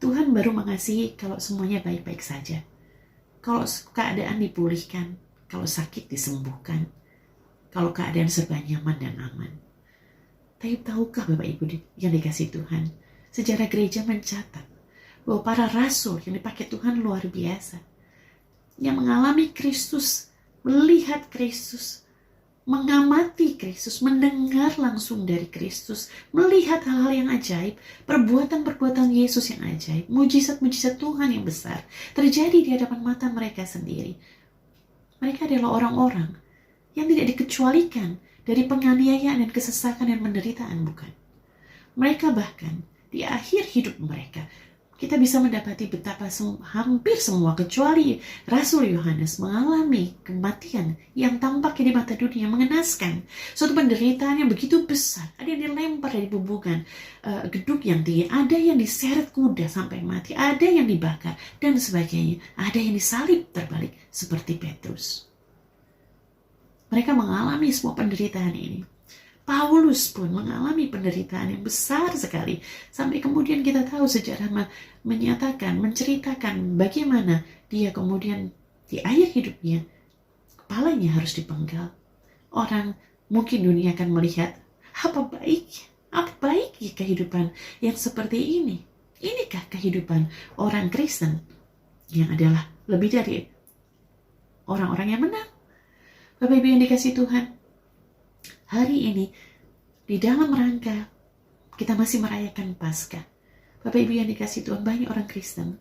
Tuhan baru mengasihi kalau semuanya baik-baik saja. Kalau keadaan dipulihkan, kalau sakit disembuhkan, kalau keadaan serba nyaman dan aman. Tapi tahukah Bapak Ibu yang dikasihi Tuhan, sejarah gereja mencatat bahwa para rasul yang dipakai Tuhan luar biasa, yang mengalami Kristus, melihat Kristus, mengamati Kristus, mendengar langsung dari Kristus, melihat hal-hal yang ajaib, perbuatan-perbuatan Yesus yang ajaib, mujizat-mujizat Tuhan yang besar terjadi di hadapan mata mereka sendiri. Mereka adalah orang-orang yang tidak dikecualikan dari penganiayaan dan kesesakan dan penderitaan, bukan. Mereka bahkan di akhir hidup mereka, kita bisa mendapati betapa hampir semua kecuali Rasul Yohanes mengalami kematian yang tampaknya di mata dunia mengenaskan. Suatu penderitaan yang begitu besar. Ada yang dilempar dari bumbungan gedung yang tinggi, ada yang diseret kuda sampai mati, ada yang dibakar, dan sebagainya. Ada yang disalib terbalik seperti Petrus. Mereka mengalami semua penderitaan ini. Paulus pun mengalami penderitaan yang besar sekali. Sampai kemudian kita tahu sejarah menyatakan, menceritakan bagaimana dia kemudian di akhir hidupnya, kepalanya harus dipenggal. Orang mungkin dunia akan melihat, apa baiknya kehidupan yang seperti ini? Inikah kehidupan orang Kristen yang adalah lebih dari orang-orang yang menang. Bapak Ibu yang dikasihi Tuhan, hari ini di dalam rangka kita masih merayakan Paskah. Bapak Ibu yang dikasihi Tuhan, banyak orang Kristen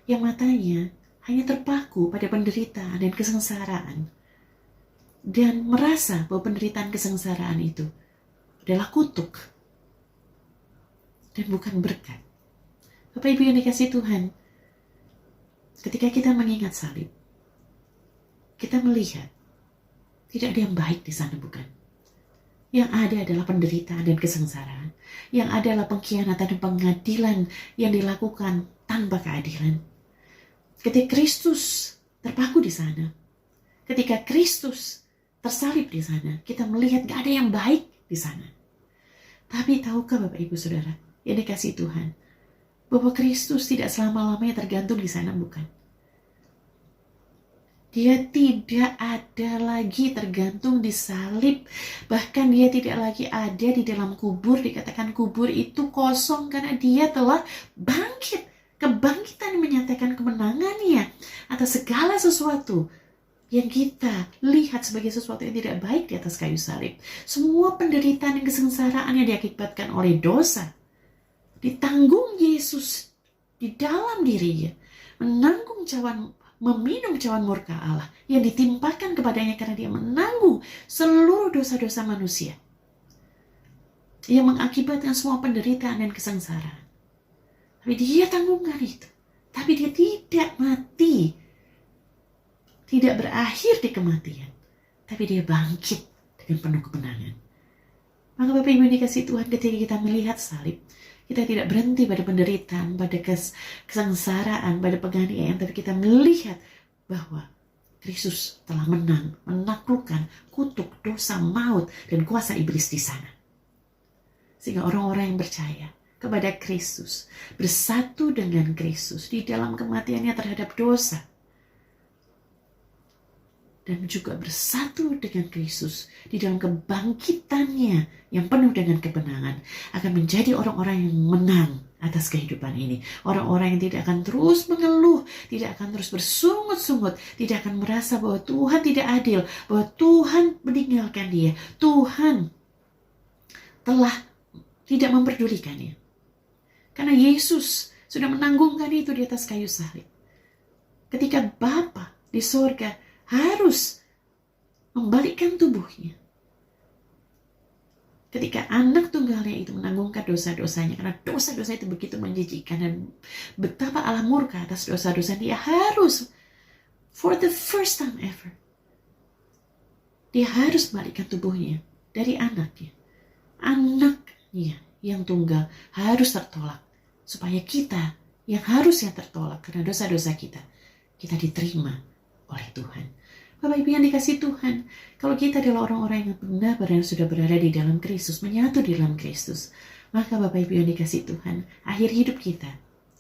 yang matanya hanya terpaku pada penderitaan dan kesengsaraan dan merasa bahwa penderitaan kesengsaraan itu adalah kutuk dan bukan berkat. Bapak Ibu yang dikasihi Tuhan, ketika kita mengingat salib, kita melihat tidak ada yang baik di sana, bukan? Yang ada adalah penderitaan dan kesengsaraan. Yang ada adalah pengkhianatan dan pengadilan yang dilakukan tanpa keadilan. Ketika Kristus terpaku di sana, ketika Kristus tersalib di sana, kita melihat gak ada yang baik di sana. Tapi tahukah Bapak Ibu Saudara yang dikasihi Tuhan, bahwa Kristus tidak selama-lamanya tergantung di sana, bukan? Dia tidak ada lagi tergantung di salib. Bahkan dia tidak lagi ada di dalam kubur. Dikatakan kubur itu kosong karena dia telah bangkit. Kebangkitan menyatakan kemenangannya atas segala sesuatu yang kita lihat sebagai sesuatu yang tidak baik di atas kayu salib. Semua penderitaan dan kesengsaraan yang diakibatkan oleh dosa ditanggung Yesus di dalam dirinya, meminum cawan murka Allah yang ditimpakan kepadanya karena dia menanggung seluruh dosa-dosa manusia yang mengakibatkan semua penderitaan dan kesengsaraan. Tapi dia tanggungkan itu. Tapi dia tidak mati, tidak berakhir di kematian, tapi dia bangkit dengan penuh kemenangan. Maka Bapak Ibu dikasihi Tuhan, ketika kita melihat salib, kita tidak berhenti pada penderitaan, pada kesengsaraan, pada penganiayaan, tapi kita melihat bahwa Kristus telah menang, menaklukkan kutuk, dosa, maut, dan kuasa iblis di sana. Sehingga orang-orang yang percaya kepada Kristus, bersatu dengan Kristus di dalam kematiannya terhadap dosa, dan juga bersatu dengan Kristus di dalam kebangkitannya yang penuh dengan kebenangan, akan menjadi orang-orang yang menang atas kehidupan ini. Orang-orang yang tidak akan terus mengeluh, tidak akan terus bersungut-sungut, tidak akan merasa bahwa Tuhan tidak adil, bahwa Tuhan meninggalkan dia, Tuhan telah tidak memperdulikannya. Karena Yesus sudah menanggungkan itu di atas kayu salib. Ketika Bapa di sorga harus membalikkan tubuhnya, ketika anak tunggalnya itu menanggungkan dosa-dosanya, karena dosa-dosa itu begitu menjijikkan dan betapa Allah murka atas dosa-dosa, dia harus, for the first time ever, dia harus membalikkan tubuhnya dari anaknya. Anaknya yang tunggal harus tertolak, supaya kita yang harusnya tertolak karena dosa-dosa kita diterima oleh Tuhan. Bapak Ibu yang dikasihi Tuhan, kalau kita adalah orang-orang yang benar-benar yang sudah berada di dalam Kristus, menyatu di dalam Kristus, maka Bapak Ibu yang dikasihi Tuhan, akhir hidup kita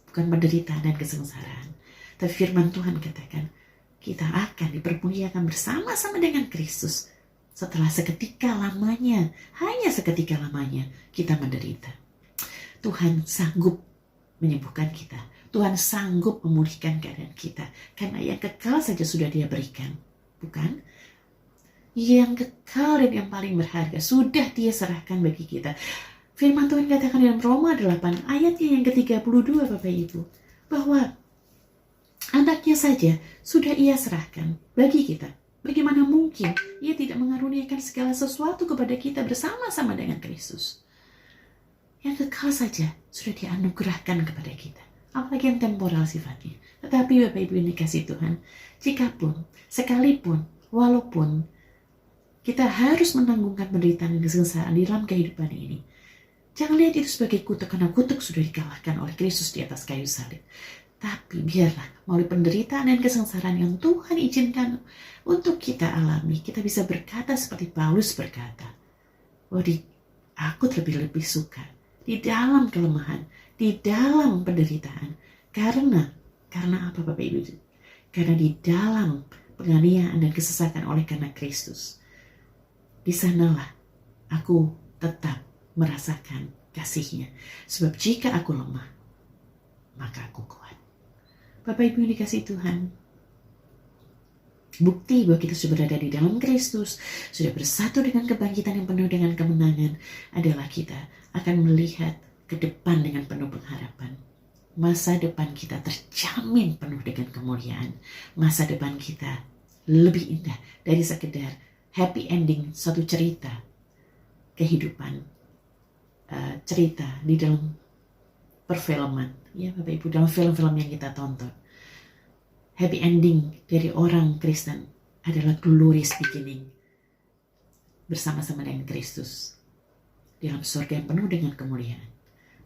bukan penderitaan dan kesengsaraan, tapi firman Tuhan katakan kita akan dipermuliakan bersama-sama dengan Kristus setelah seketika lamanya, hanya seketika lamanya kita menderita. Tuhan sanggup menyembuhkan kita. Tuhan sanggup memulihkan keadaan kita. Karena yang kekal saja sudah Dia berikan. Bukan? Yang kekal dan yang paling berharga sudah Dia serahkan bagi kita. Firman Tuhan katakan dalam Roma 8 ayatnya yang ke-32 Bapak Ibu, bahwa anaknya saja sudah Ia serahkan bagi kita. Bagaimana mungkin Ia tidak mengaruniakan segala sesuatu kepada kita bersama-sama dengan Kristus? Yang kekal saja sudah dianugerahkan kepada kita, apalagi yang temporal sifatnya. Tetapi Bapak Ibu yang dikasihi Tuhan, jikapun, sekalipun, walaupun kita harus menanggungkan penderitaan dan kesengsaraan di dalam kehidupan ini, jangan lihat itu sebagai kutuk, karena kutuk sudah dikalahkan oleh Kristus di atas kayu salib. Tapi biarlah melalui penderitaan dan kesengsaraan yang Tuhan izinkan untuk kita alami, kita bisa berkata seperti Paulus berkata, bahwa aku lebih suka di dalam kelemahan, di dalam penderitaan. Karena apa Bapak Ibu? Karena di dalam penganiayaan dan kesesakan oleh karena Kristus, di sanalah aku tetap merasakan kasih-Nya. Sebab jika aku lemah, maka aku kuat. Bapak Ibu yang dikasihi Tuhan, bukti bahwa kita sudah berada di dalam Kristus, sudah bersatu dengan kebangkitan yang penuh dengan kemenangan, adalah kita akan melihat ke depan dengan penuh pengharapan. Masa depan kita terjamin penuh dengan kemuliaan. Masa depan kita lebih indah dari sekedar happy ending suatu cerita kehidupan, cerita di dalam perfilman, ya Bapak Ibu, dalam film-film yang kita tonton. Happy ending dari orang Kristen adalah glorious beginning bersama-sama dengan Kristus dalam surga yang penuh dengan kemuliaan.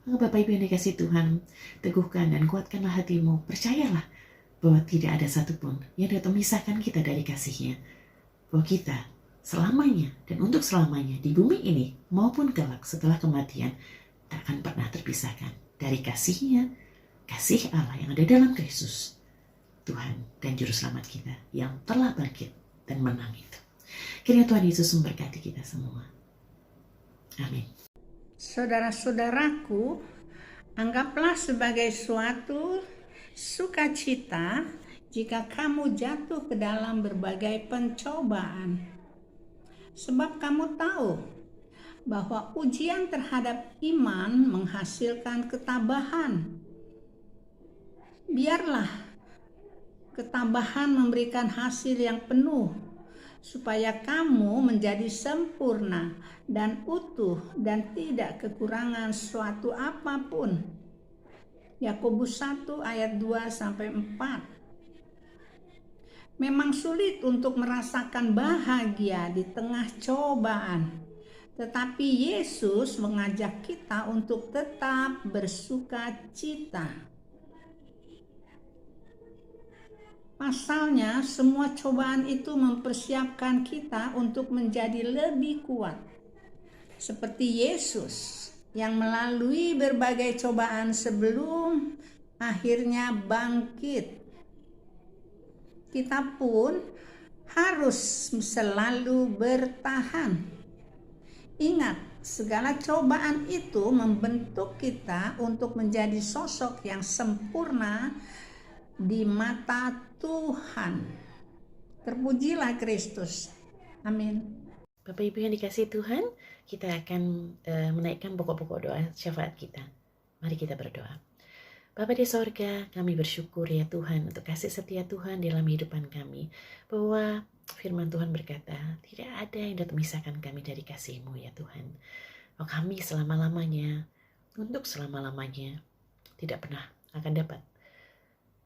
Maka Bapak Ibu yang dikasihi Tuhan, teguhkan dan kuatkanlah hatimu. Percayalah bahwa tidak ada satupun yang dapat memisahkan kita dari kasih-Nya. Bahwa kita selamanya dan untuk selamanya di bumi ini maupun kelak setelah kematian tak akan pernah terpisahkan dari kasih-Nya, kasih Allah yang ada dalam Kristus, Tuhan dan Juru Selamat kita yang telah bangkit dan menang itu. Kiranya Tuhan Yesus memberkati kita semua. Amin. Saudara-saudaraku, anggaplah sebagai suatu sukacita jika kamu jatuh ke dalam berbagai pencobaan. Sebab kamu tahu bahwa ujian terhadap iman menghasilkan ketabahan. Biarlah ketabahan memberikan hasil yang penuh, supaya kamu menjadi sempurna dan utuh dan tidak kekurangan suatu apapun. Yakobus 1 ayat 2-4. Memang sulit untuk merasakan bahagia di tengah cobaan, tetapi Yesus mengajak kita untuk tetap bersuka cita. Pasalnya, semua cobaan itu mempersiapkan kita untuk menjadi lebih kuat. Seperti Yesus yang melalui berbagai cobaan sebelum akhirnya bangkit. Kita pun harus selalu bertahan. Ingat, segala cobaan itu membentuk kita untuk menjadi sosok yang sempurna di mata Tuhan. Terpujilah Kristus. Amin. Bapak Ibu yang dikasihi Tuhan, kita akan menaikkan pokok-pokok doa syafaat kita. Mari kita berdoa. Bapa di sorga, kami bersyukur ya Tuhan untuk kasih setia Tuhan dalam kehidupan kami. Bahwa firman Tuhan berkata, tidak ada yang dapat memisahkan kami dari kasih-Mu ya Tuhan. Oh, kami selama-lamanya, untuk selama-lamanya, tidak pernah akan dapat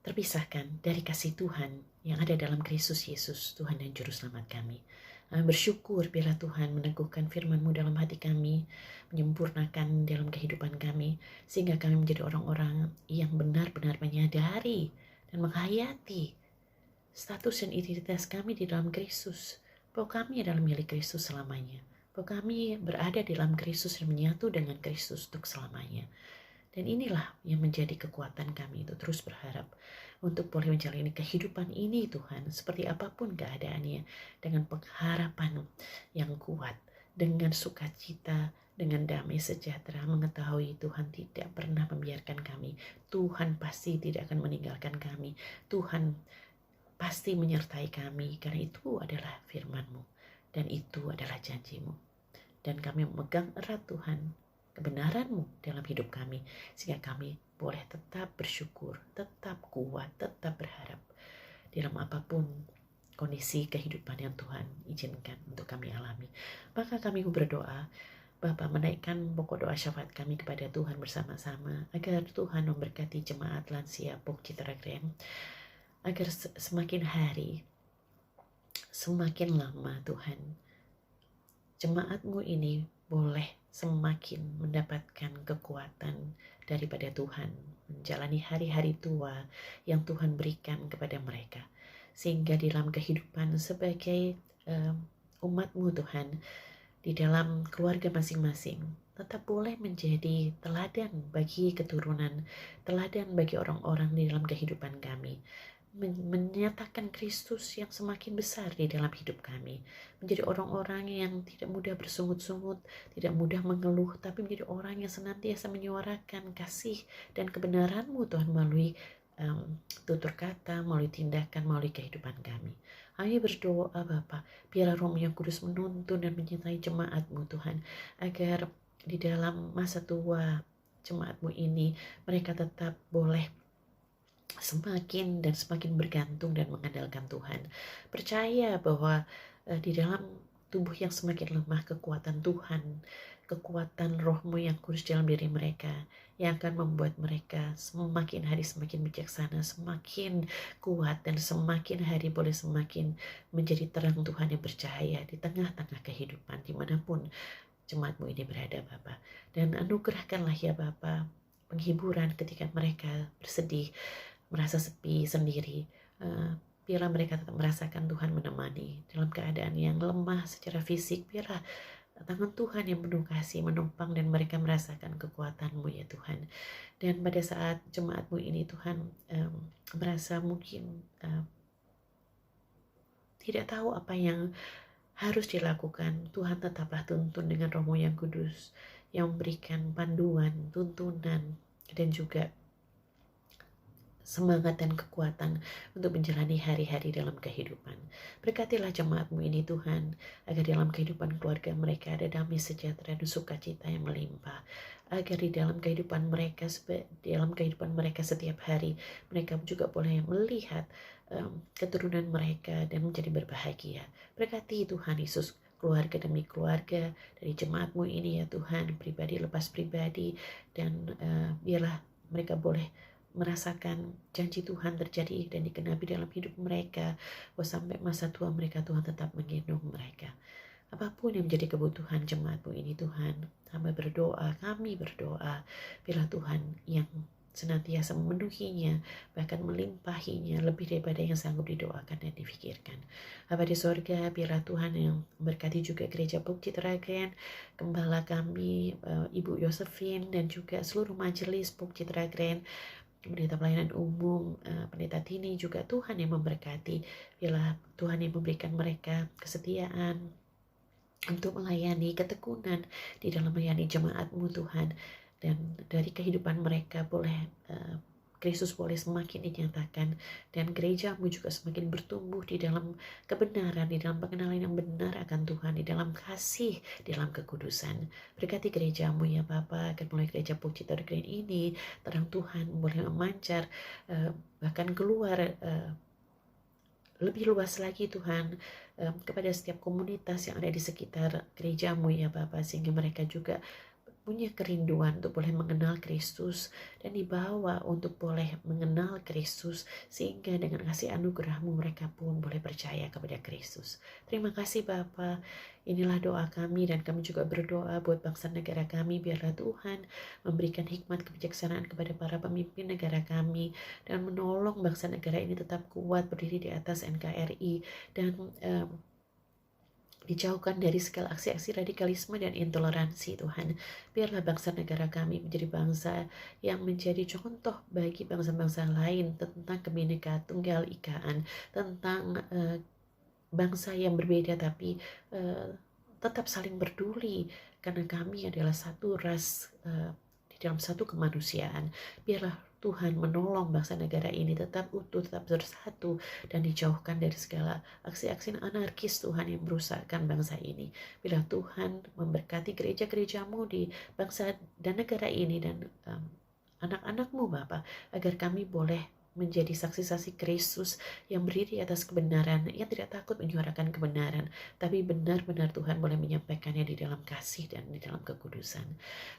terpisahkan dari kasih Tuhan yang ada dalam Kristus Yesus, Tuhan dan Juru Selamat kami. Kami bersyukur bila Tuhan meneguhkan firman-Mu dalam hati kami, menyempurnakan dalam kehidupan kami, sehingga kami menjadi orang-orang yang benar-benar menyadari dan menghayati status dan identitas kami di dalam Kristus, bahwa kami adalah milik Kristus selamanya, bahwa kami berada di dalam Kristus dan menyatu dengan Kristus untuk selamanya. Dan inilah yang menjadi kekuatan kami untuk terus berharap untuk boleh menjalani kehidupan ini Tuhan, seperti apapun keadaannya, dengan pengharapan yang kuat, dengan sukacita, dengan damai sejahtera, mengetahui Tuhan tidak pernah membiarkan kami. Tuhan pasti tidak akan meninggalkan kami. Tuhan pasti menyertai kami, karena itu adalah firman-Mu dan itu adalah janji-Mu. Dan kami memegang erat Tuhan kebenaran-Mu dalam hidup kami, sehingga kami boleh tetap bersyukur, tetap kuat, tetap berharap dalam apapun kondisi kehidupan yang Tuhan izinkan untuk kami alami. Maka kami berdoa, Bapa, menaikkan pokok doa syafaat kami kepada Tuhan bersama-sama, agar Tuhan memberkati jemaat lansia Pok Citra Grand, agar semakin hari, semakin lama Tuhan, jemaat-Mu ini boleh semakin mendapatkan kekuatan daripada Tuhan, menjalani hari-hari tua yang Tuhan berikan kepada mereka, sehingga di dalam kehidupan sebagai umat-Mu Tuhan, di dalam keluarga masing-masing, tetap boleh menjadi teladan bagi keturunan, teladan bagi orang-orang di dalam kehidupan kami, menyatakan Kristus yang semakin besar di dalam hidup kami, menjadi orang-orang yang tidak mudah bersungut-sungut, tidak mudah mengeluh, tapi menjadi orang yang senantiasa menyuarakan kasih dan kebenaran-Mu Tuhan melalui tutur kata, melalui tindakan, melalui kehidupan kami. Kami berdoa Bapa, biarlah Roh yang Kudus menuntun dan menyertai jemaat-Mu Tuhan, agar di dalam masa tua jemaat-Mu ini mereka tetap boleh semakin dan semakin bergantung dan mengandalkan Tuhan. Percaya bahwa di dalam tubuh yang semakin lemah, kekuatan Tuhan, kekuatan Roh-Mu yang kudus dalam diri mereka, yang akan membuat mereka semakin hari semakin bijaksana, semakin kuat, dan semakin hari boleh semakin menjadi terang Tuhan yang bercahaya di tengah-tengah kehidupan dimanapun jemaat-Mu ini berada Bapa. Dan anugerahkanlah ya Bapa penghiburan ketika mereka bersedih, merasa sepi sendiri. Biarlah mereka tetap merasakan Tuhan menemani dalam keadaan yang lemah secara fisik. Biarlah tangan Tuhan yang penuh kasih menopang dan mereka merasakan kekuatan-Mu ya Tuhan. Dan pada saat jemaat-Mu ini Tuhan merasa mungkin tidak tahu apa yang harus dilakukan, Tuhan tetaplah tuntun dengan Roh-Mu yang kudus yang memberikan panduan, tuntunan, dan juga semangat dan kekuatan untuk menjalani hari-hari dalam kehidupan. Berkatilah jemaat-Mu ini Tuhan, agar dalam kehidupan keluarga mereka ada damai sejahtera dan sukacita yang melimpah, agar di dalam kehidupan mereka setiap hari mereka juga boleh melihat keturunan mereka dan menjadi berbahagia. Berkati Tuhan Yesus keluarga demi keluarga dari jemaat-Mu ini ya Tuhan, pribadi lepas pribadi, dan biarlah mereka boleh merasakan janji Tuhan terjadi dan digenapi dalam hidup mereka, bahwa sampai masa tua mereka Tuhan tetap menggendong mereka. Apapun yang menjadi kebutuhan jemaat-Mu ini Tuhan, kami berdoa, biarlah Tuhan yang senantiasa memenuhinya, bahkan melimpahinya lebih daripada yang sanggup didoakan dan difikirkan. Bapa di sorga, biarlah Tuhan yang memberkati juga gereja Puk Citra Grand, gembala kami, Ibu Yosefin, dan juga seluruh majelis Puk Citra Grand, pendeta pelayanan umum, pendeta Tini, juga Tuhan yang memberkati. Biarlah Tuhan yang memberikan mereka kesetiaan untuk melayani, ketekunan di dalam melayani jemaat-Mu Tuhan, dan dari kehidupan mereka boleh Kristus boleh semakin dinyatakan, dan gereja-Mu juga semakin bertumbuh di dalam kebenaran, di dalam pengenalan yang benar akan Tuhan, di dalam kasih, di dalam kekudusan. Berkati gereja-Mu ya Bapa, agar mulai gereja Puk Citra Grand ini terang Tuhan boleh memancar, bahkan keluar lebih luas lagi Tuhan, kepada setiap komunitas yang ada di sekitar gereja-Mu ya Bapa, sehingga mereka juga punya kerinduan untuk boleh mengenal Kristus dan dibawa untuk boleh mengenal Kristus, sehingga dengan kasih anugerah-Mu mereka pun boleh percaya kepada Kristus. Terima kasih Bapa. Inilah doa kami, dan kami juga berdoa buat bangsa negara kami. Biarlah Tuhan memberikan hikmat kebijaksanaan kepada para pemimpin negara kami, dan menolong bangsa negara ini tetap kuat berdiri di atas NKRI, dan dijauhkan dari segala aksi-aksi radikalisme dan intoleransi Tuhan. Biarlah bangsa negara kami menjadi bangsa yang menjadi contoh bagi bangsa-bangsa lain tentang Kebinekaan Tunggal Ikaan, tentang bangsa yang berbeda tapi tetap saling peduli, karena kami adalah satu ras di dalam satu kemanusiaan. Biarlah Tuhan menolong bangsa negara ini tetap utuh, tetap bersatu, dan dijauhkan dari segala aksi-aksi anarkis Tuhan yang merusakkan bangsa ini. Bila Tuhan memberkati gereja-gereja-Mu di bangsa dan negara ini, dan anak-anak-Mu Bapa, agar kami boleh menjadi saksi-saksi Kristus yang berdiri atas kebenaran, yang tidak takut menyuarakan kebenaran, tapi benar-benar Tuhan boleh menyampaikannya di dalam kasih dan di dalam kekudusan.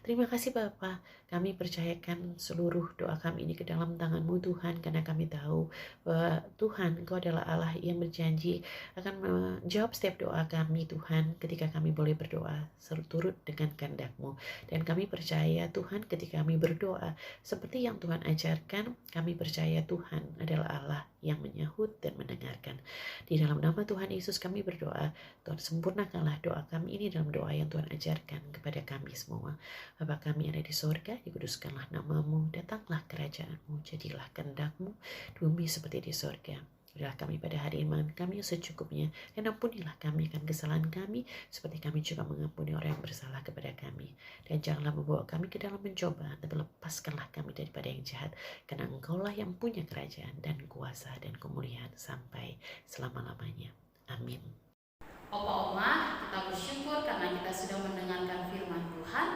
Terima kasih Bapa, kami percayakan seluruh doa kami ini ke dalam tangan-Mu Tuhan, karena kami tahu bahwa Tuhan Engkau adalah Allah yang berjanji akan menjawab setiap doa kami Tuhan, ketika kami boleh berdoa turut dengan kehendak-Mu. Dan kami percaya Tuhan, ketika kami berdoa seperti yang Tuhan ajarkan, kami percaya Tuhan adalah Allah yang menyahut dan mendengarkan. Di dalam nama Tuhan Yesus kami berdoa, Tuhan sempurnakanlah doa kami ini dalam doa yang Tuhan ajarkan kepada kami semua. Bapa kami yang ada di sorga, dikuduskanlah nama-Mu, datanglah kerajaan-Mu, jadilah kehendak-Mu di bumi seperti di sorga. Berilah kami pada hari ini makan kami yang secukupnya, dan ampunilah kami akan kesalahan kami, seperti kami juga mengampuni orang yang bersalah kepada kami. Dan janganlah membawa kami ke dalam mencoba, tapi lepaskanlah kami daripada yang jahat, karena Engkaulah yang punya kerajaan dan kuasa dan kemuliaan sampai selama-lamanya. Amin. Opa-oma, kita bersyukur karena kita sudah mendengarkan firman Tuhan,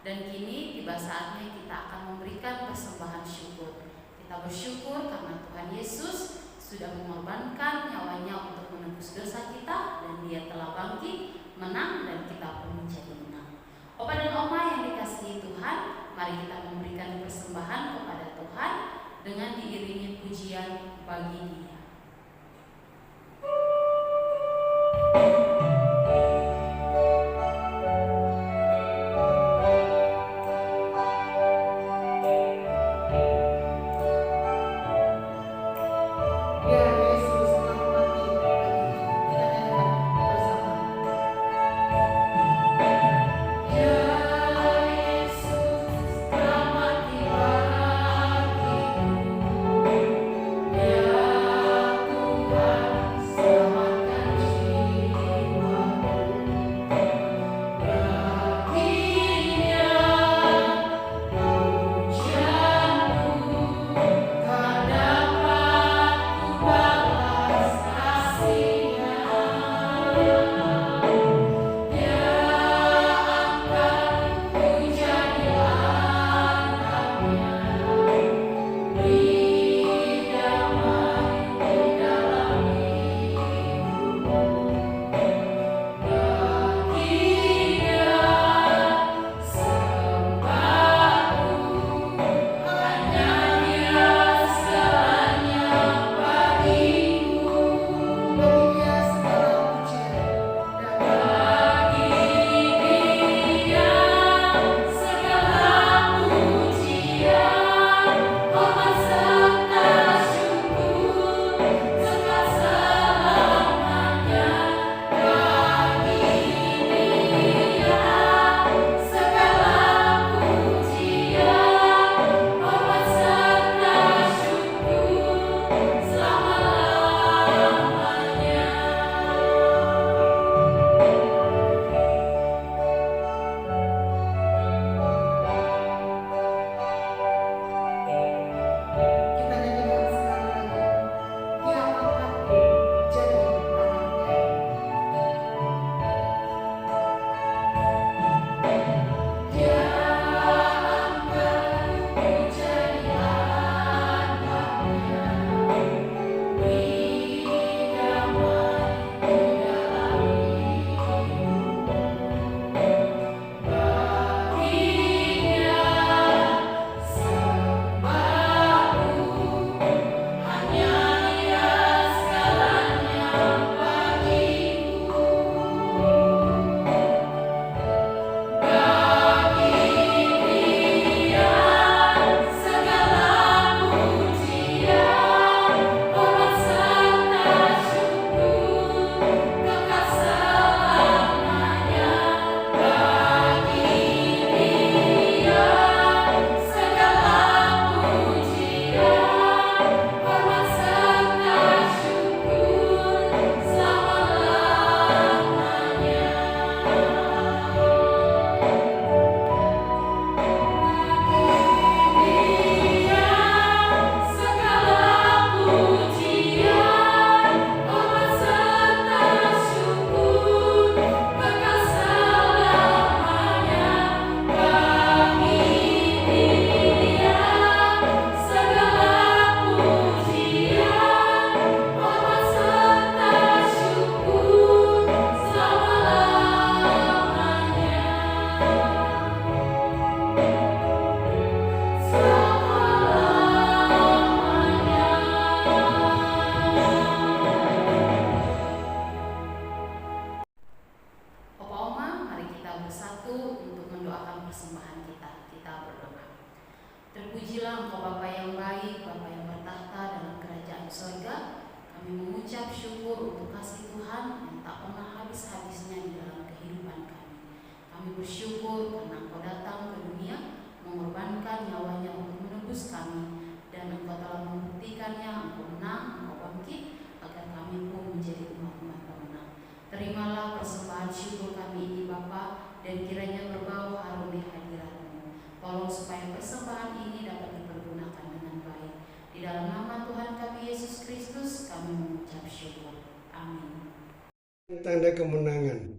dan kini tiba saatnya kita akan memberikan persembahan syukur. Kita bersyukur karena Tuhan Yesus sudah mengorbankan nyawanya untuk menebus dosa kita, dan Dia telah bangkit, menang, dan kita pun menjadi menang. Opa dan Oma yang dikasihi Tuhan, mari kita memberikan persembahan kepada Tuhan dengan diiringi pujian bagi Dia. Terpujilah Engkau Bapa yang baik, Bapa yang bertahta dalam kerajaan sorga. Kami mengucap syukur untuk kasih Tuhan yang tak pernah habis-habisnya di dalam kehidupan kami. Kami bersyukur karena Engkau datang ke dunia, mengorbankan nyawanya untuk menebus kami, dan Engkau telah membuktikannya, Engkau menang, Engkau bangkit, Tolong supaya persembahan ini dapat dipergunakan dengan baik. Di dalam nama Tuhan kami Yesus Kristus kami mengucap syukur. Amin. Tanda kemenangan.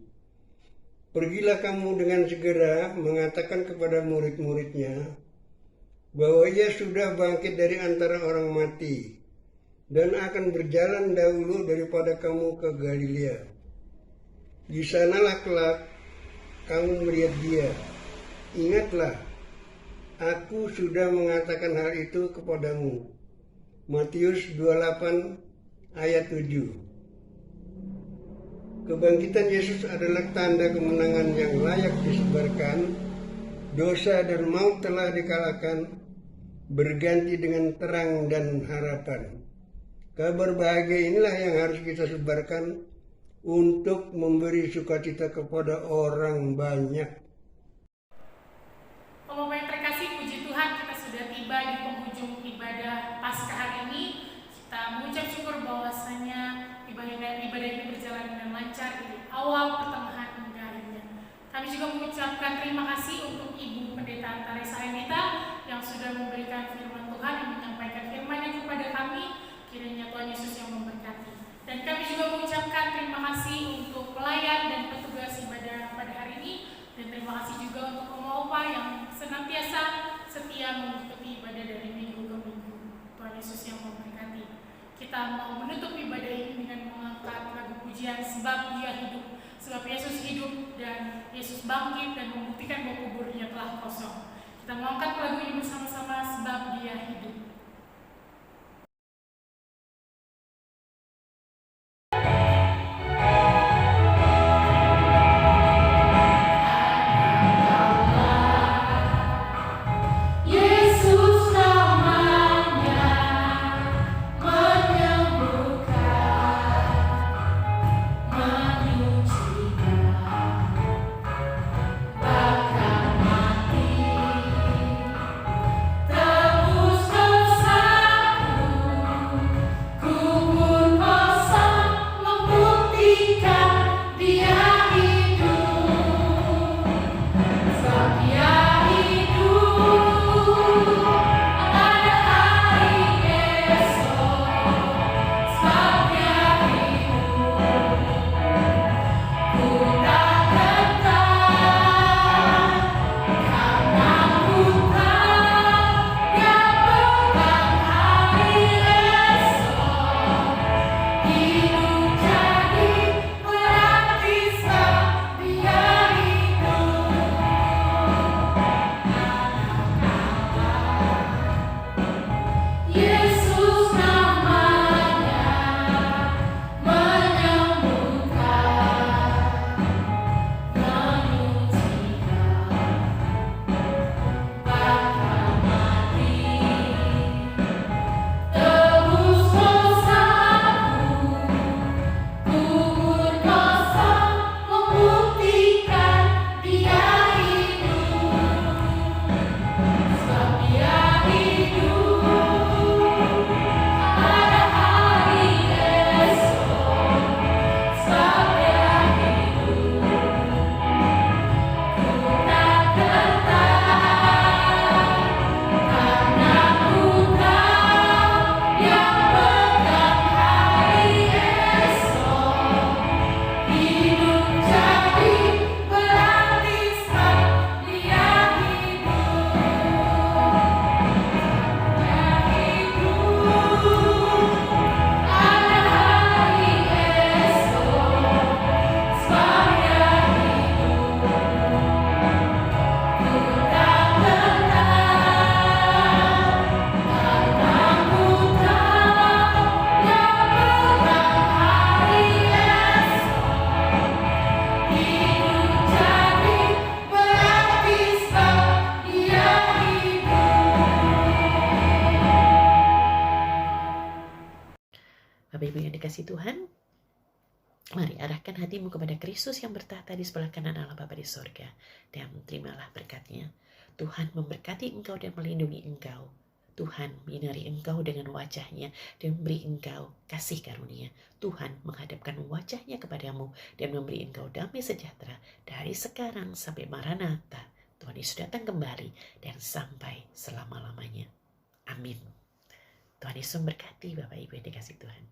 Pergilah kamu dengan segera mengatakan kepada murid-muridnya bahwa ia sudah bangkit dari antara orang mati dan akan berjalan dahulu daripada kamu ke Galilea. Di sanalah kelak kamu melihat dia. Ingatlah, aku sudah mengatakan hal itu kepadamu. Matius 28 ayat 7. Kebangkitan Yesus adalah tanda kemenangan yang layak disebarkan. Dosa dan maut telah dikalahkan, berganti dengan terang dan harapan. Kabar bahagia inilah yang harus kita sebarkan untuk memberi sukacita kepada orang banyak. Bapak yang terkasih, puji Tuhan kita sudah tiba di penghujung ibadah Paskah hari ini. Kita mengucap syukur bahwasanya ibadah ini berjalan dengan lancar dari awal, pertengahan, hingga akhirnya. Kami juga mengucapkan terima kasih untuk Ibu Pendeta Teresa Anita yang sudah memberikan firman Tuhan, yang menyampaikan firman-Nya kepada kami. Kiranya Tuhan Yesus yang memberkati. Dan kami juga mengucapkan terima kasih untuk pelayan dan petugas ibadah pada hari ini. Dan terima kasih juga untuk Oma Opa yang senantiasa setia mengikuti ibadah dari minggu ke minggu. Tuhan Yesus yang memberkati. Kita mau menutup ibadah ini dengan mengangkat lagu pujian Sebab Dia Hidup. Sebab Yesus hidup dan Yesus bangkit dan membuktikan bahwa kuburnya telah kosong. Kita mau angkat lagu ini bersama-sama, Sebab Dia Hidup. Bapak Ibu yang dikasihi Tuhan, mari arahkan hatimu kepada Kristus yang bertahta di sebelah kanan Allah Bapa di sorga, dan terimalah berkat-Nya. Tuhan memberkati engkau dan melindungi engkau. Tuhan menyinari engkau dengan wajah-Nya dan memberi engkau kasih karunia. Tuhan menghadapkan wajah-Nya kepadamu dan memberi engkau damai sejahtera dari sekarang sampai Maranatha, Tuhan Yesus datang kembali dan sampai selama-lamanya. Amin. Tuhan Yesus memberkati Bapak Ibu yang dikasihi Tuhan.